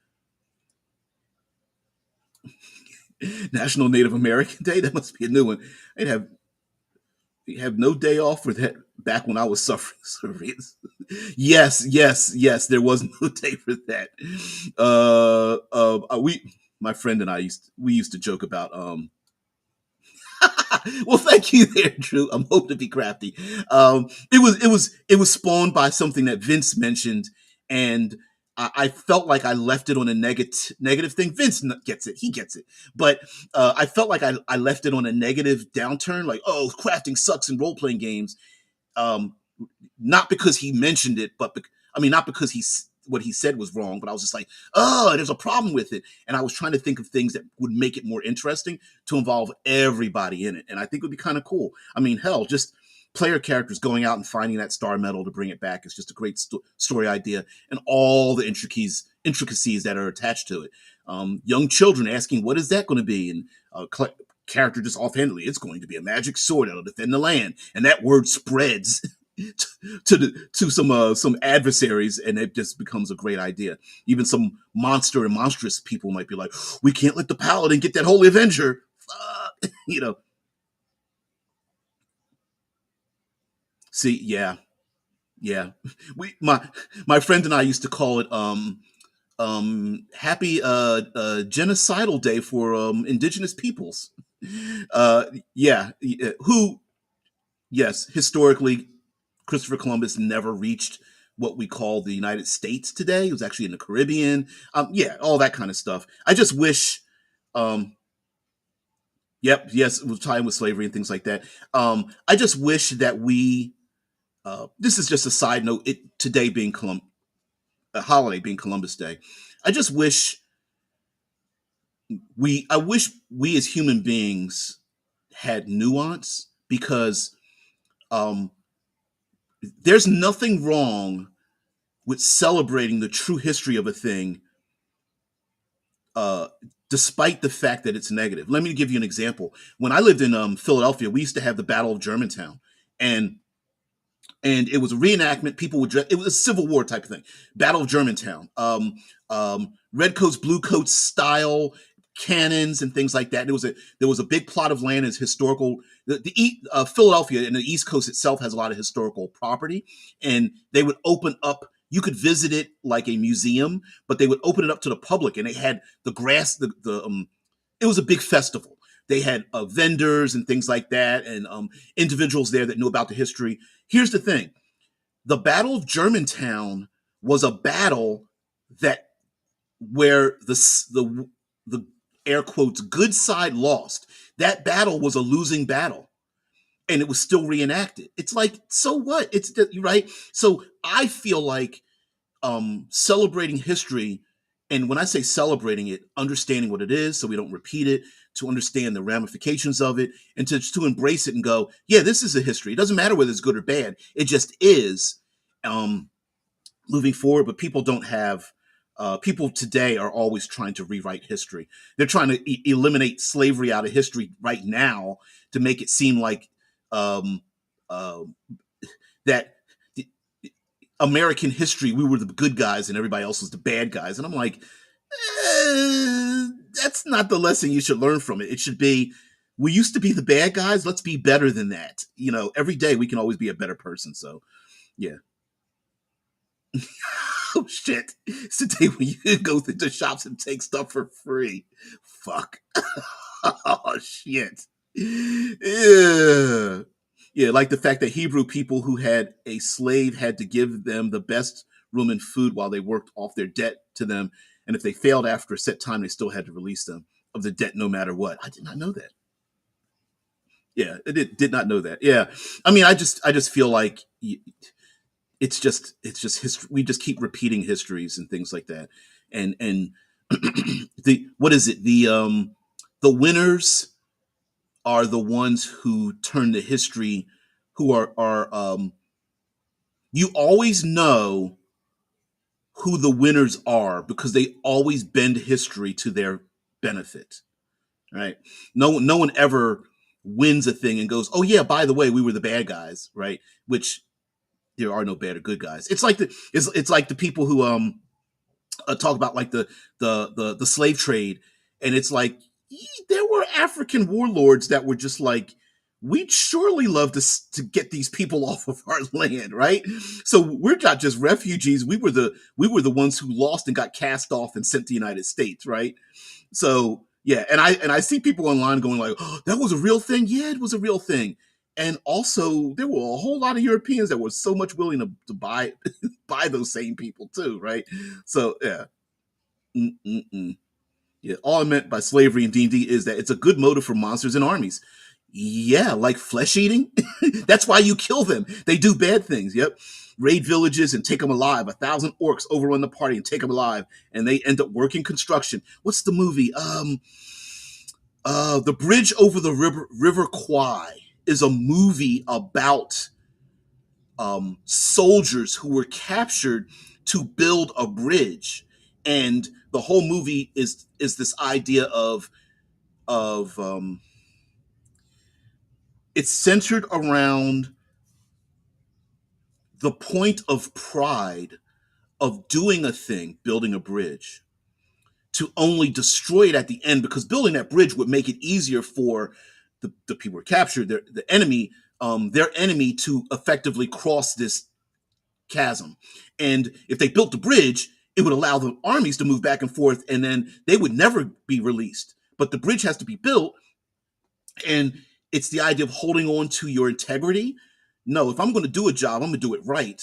National Native American Day. That must be a new one. They'd have no day off for that back when I was suffering. Yes, yes, yes. There was no day for that. We, my friend and I we used to joke about Well, thank you there, Drew. I'm hoping to be crafty. It was spawned by something that Vince mentioned, and I felt like I left it on a negative thing. Vince gets it; he gets it. But I felt like I left it on a negative downturn. Like, oh, crafting sucks in role playing games. Um, Not because he mentioned it, but I mean, not because what he said was wrong, but I was just like, oh, there's a problem with it. And I was trying to think of things that would make it more interesting to involve everybody in it. And I think it would be kind of cool. I mean, hell, just player characters going out and finding that star medal to bring it back is just a great story idea, and all the intricacies that are attached to it. Young children asking, what is that going to be? And character just offhandedly, it's going to be a magic sword that'll defend the land. And that word spreads to some adversaries, and it just becomes a great idea. Even some monster and monstrous people might be like, we can't let the paladin get that holy avenger. You know. See, yeah, yeah. My friend and I used to call it happy genocidal day for indigenous peoples. Yeah, who, yes, historically Christopher Columbus never reached what we call the United States today. He was actually in the Caribbean. Yeah, all that kind of stuff. I just wish. Um, yep, yes, it was time with slavery and things like that. I just wish that we. This is just a side note. Today being a holiday being Columbus Day, I just wish I wish we as human beings had nuance, because um, there's nothing wrong with celebrating the true history of a thing, uh, despite the fact that it's negative. Let me give you an example. When I lived in Philadelphia, we used to have the Battle of Germantown, and it was a reenactment. People would dress. It was a Civil War type of thing. Battle of Germantown. Red coats, blue coats style cannons and things like that. There was a big plot of land as historical. Philadelphia and the East Coast itself has a lot of historical property, and they would open up. You could visit it like a museum, but they would open it up to the public, and they had the grass. It was a big festival. They had vendors and things like that, and individuals there that knew about the history. Here's the thing: the Battle of Germantown was a battle that where the air quotes good side lost. That battle was a losing battle, and it was still reenacted. It's like, so what? It's right. So I feel like celebrating history, and when I say celebrating it, understanding what it is so we don't repeat it, to understand the ramifications of it, and to embrace it and go, yeah, this is a history. It doesn't matter whether it's good or bad. It just is. Um, Moving forward, but people don't have. People today are always trying to rewrite history. They're trying to eliminate slavery out of history right now to make it seem like um, uh, that American history, we were the good guys and everybody else was the bad guys. And I'm like, that's not the lesson you should learn from it. It should be, we used to be the bad guys. Let's be better than that. Every day we can always be a better person. So, yeah. Oh, shit. It's the day when you go to the shops and take stuff for free. Fuck. Oh, shit. Yeah. Yeah, like the fact that Hebrew people who had a slave had to give them the best room and food while they worked off their debt to them. And if they failed after a set time, they still had to release them of the debt no matter what. I did not know that. Yeah, I did not know that. Yeah. I mean, I just feel like it's just history. We just keep repeating histories and things like that. And the what is it? The winners are the ones who turn the history, who are you always know who the winners are because they always bend history to their benefit, right? No one ever wins a thing and goes, oh yeah, by the way, we were the bad guys, right? Which there are no bad or good guys. It's like the people who talk about like the slave trade, and it's like, there were African warlords that were just like, we'd surely love to get these people off of our land, right? So we're not just refugees. We were the ones who lost and got cast off and sent to the United States, right? So Yeah, and I see people online going like, "Oh, that was a real thing." Yeah, it was a real thing. And also, there were a whole lot of Europeans that were so much willing to buy buy those same people too, right? So yeah, Mm-mm-mm. Yeah. All I meant by slavery in D&D is that it's a good motive for monsters and armies. Yeah, like flesh eating. That's why you kill them. They do bad things. Yep. Raid villages and take them alive. 1,000 orcs overrun the party and take them alive, and they end up working construction. What's the movie? The Bridge Over the River Kwai is a movie about soldiers who were captured to build a bridge, and the whole movie is this idea of it's centered around the point of pride of doing a thing, building a bridge, to only destroy it at the end because building that bridge would make it easier for the people who were captured, their enemy to effectively cross this chasm. And if they built the bridge, it would allow the armies to move back and forth, and then they would never be released. But the bridge has to be built, and it's the idea of holding on to your integrity. No, if I'm going to do a job, I'm going to do it right.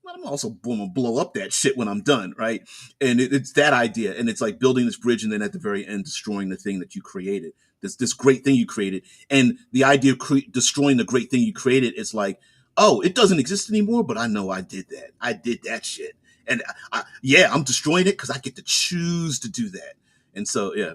But I'm also going to blow up that shit when I'm done, right? And it's that idea, and it's like building this bridge, and then at the very end, destroying the thing that you created. This great thing you created, and the idea of destroying the great thing you created is like, oh, it doesn't exist anymore, but I know I did that. I did that shit, and yeah, I'm destroying it because I get to choose to do that. And so, yeah,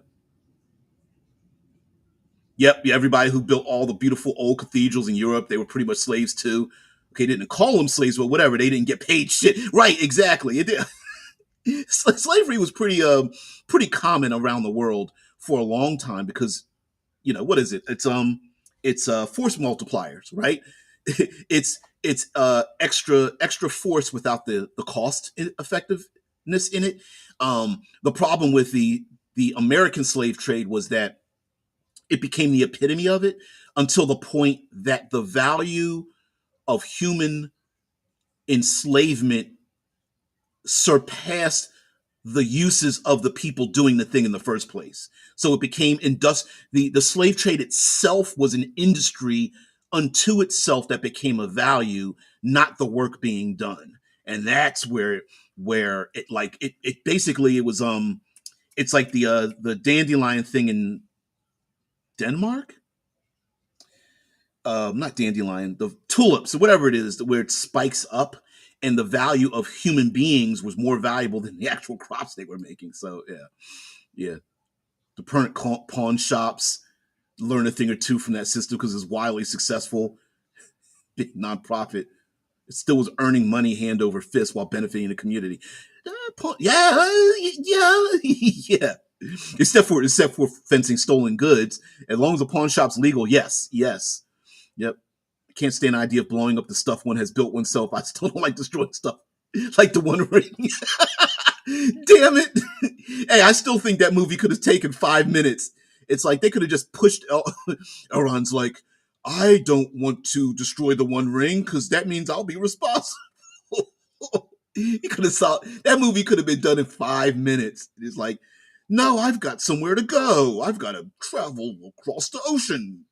yep, yeah, everybody who built all the beautiful old cathedrals in Europe, they were pretty much slaves too. Okay, they didn't call them slaves, but whatever. They didn't get paid shit. Right, exactly. It did. Slavery was pretty common around the world for a long time because what is it? It's force multipliers, right? It's extra force without the cost effectiveness in it. The problem with the American slave trade was that it became the epitome of it until the point that the value of human enslavement surpassed the uses of the people doing the thing in the first place. So it became the slave trade itself was an industry unto itself that became a value, not the work being done. And that's where it basically it was it's like the dandelion thing in Denmark, not dandelion, the tulips, whatever it is, where it spikes up, and the value of human beings was more valuable than the actual crops they were making. So yeah, yeah, the permanent pawn shops learn a thing or two from that system because it's wildly successful, big nonprofit. It still was earning money hand over fist while benefiting the community. Yeah, yeah, yeah. Except for fencing stolen goods. As long as the pawn shop's legal, yes, yes. Yep. I can't stand the idea of blowing up the stuff one has built oneself. I still don't like destroying stuff like the One Ring. Damn it. Hey, I still think that movie could have taken 5 minutes. It's like they could have just pushed Elrond's like, I don't want to destroy the One Ring because that means I'll be responsible. He could have saw that movie could have been done in 5 minutes. It's like, no, I've got somewhere to go. I've got to travel across the ocean.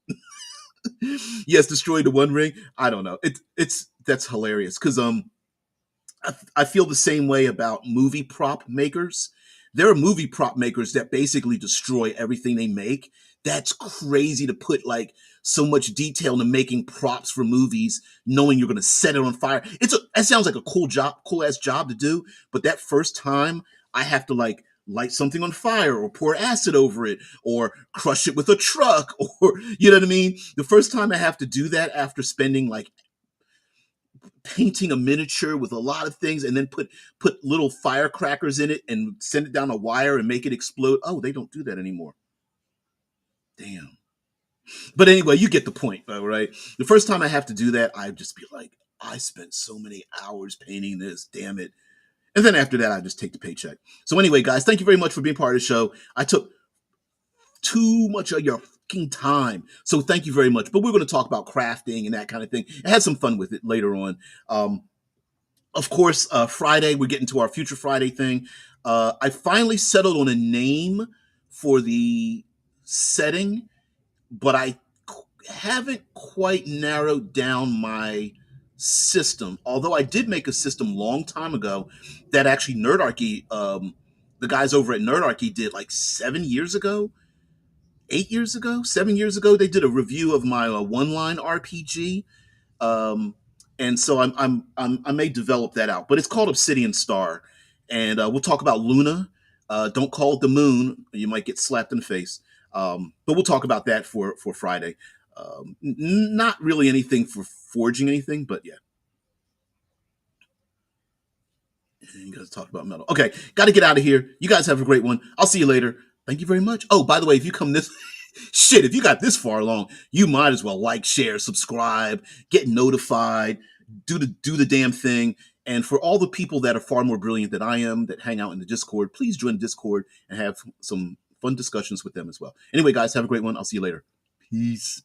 Yes, destroy the One Ring. I don't know. It's that's hilarious because I feel the same way about movie prop makers. There are movie prop makers that basically destroy everything they make. That's crazy to put like so much detail into making props for movies, knowing you're going to set it on fire. That sounds like a cool ass job to do. But that first time, I have to like light something on fire or pour acid over it or crush it with a truck or you know what I mean. The first time I have to do that after spending like painting a miniature with a lot of things and then put little firecrackers in it and send it down a wire and make it explode. Oh, they don't do that anymore. Damn. But anyway, you get the point, though, right? The first time I have to do that, I just be like, I spent so many hours painting this, damn it. And then after that, I just take the paycheck. So anyway, guys, thank you very much for being part of the show. I took too much of your fucking time. So thank you very much. But we're going to talk about crafting and that kind of thing. I had some fun with it later on. Of course, Friday, we're getting to our Future Friday thing. I finally settled on a name for the setting, but I haven't quite narrowed down my system. Although I did make a system long time ago that actually Nerdarchy, the guys over at Nerdarchy did like 7 years ago, 8 years ago, 7 years ago. They did a review of my one line RPG, um, and so I may develop that out. But it's called Obsidian Star, and we'll talk about Luna. Don't call it the moon; you might get slapped in the face. But we'll talk about that for Friday. Not really anything for forging anything, but yeah. You guys talk about metal. Okay, got to get out of here. You guys have a great one. I'll see you later. Thank you very much. Oh, by the way, if you come this shit, if you got this far along, you might as well like, share, subscribe, get notified, do the damn thing. And for all the people that are far more brilliant than I am that hang out in the Discord, please join Discord and have some fun discussions with them as well. Anyway, guys, have a great one. I'll see you later. Peace.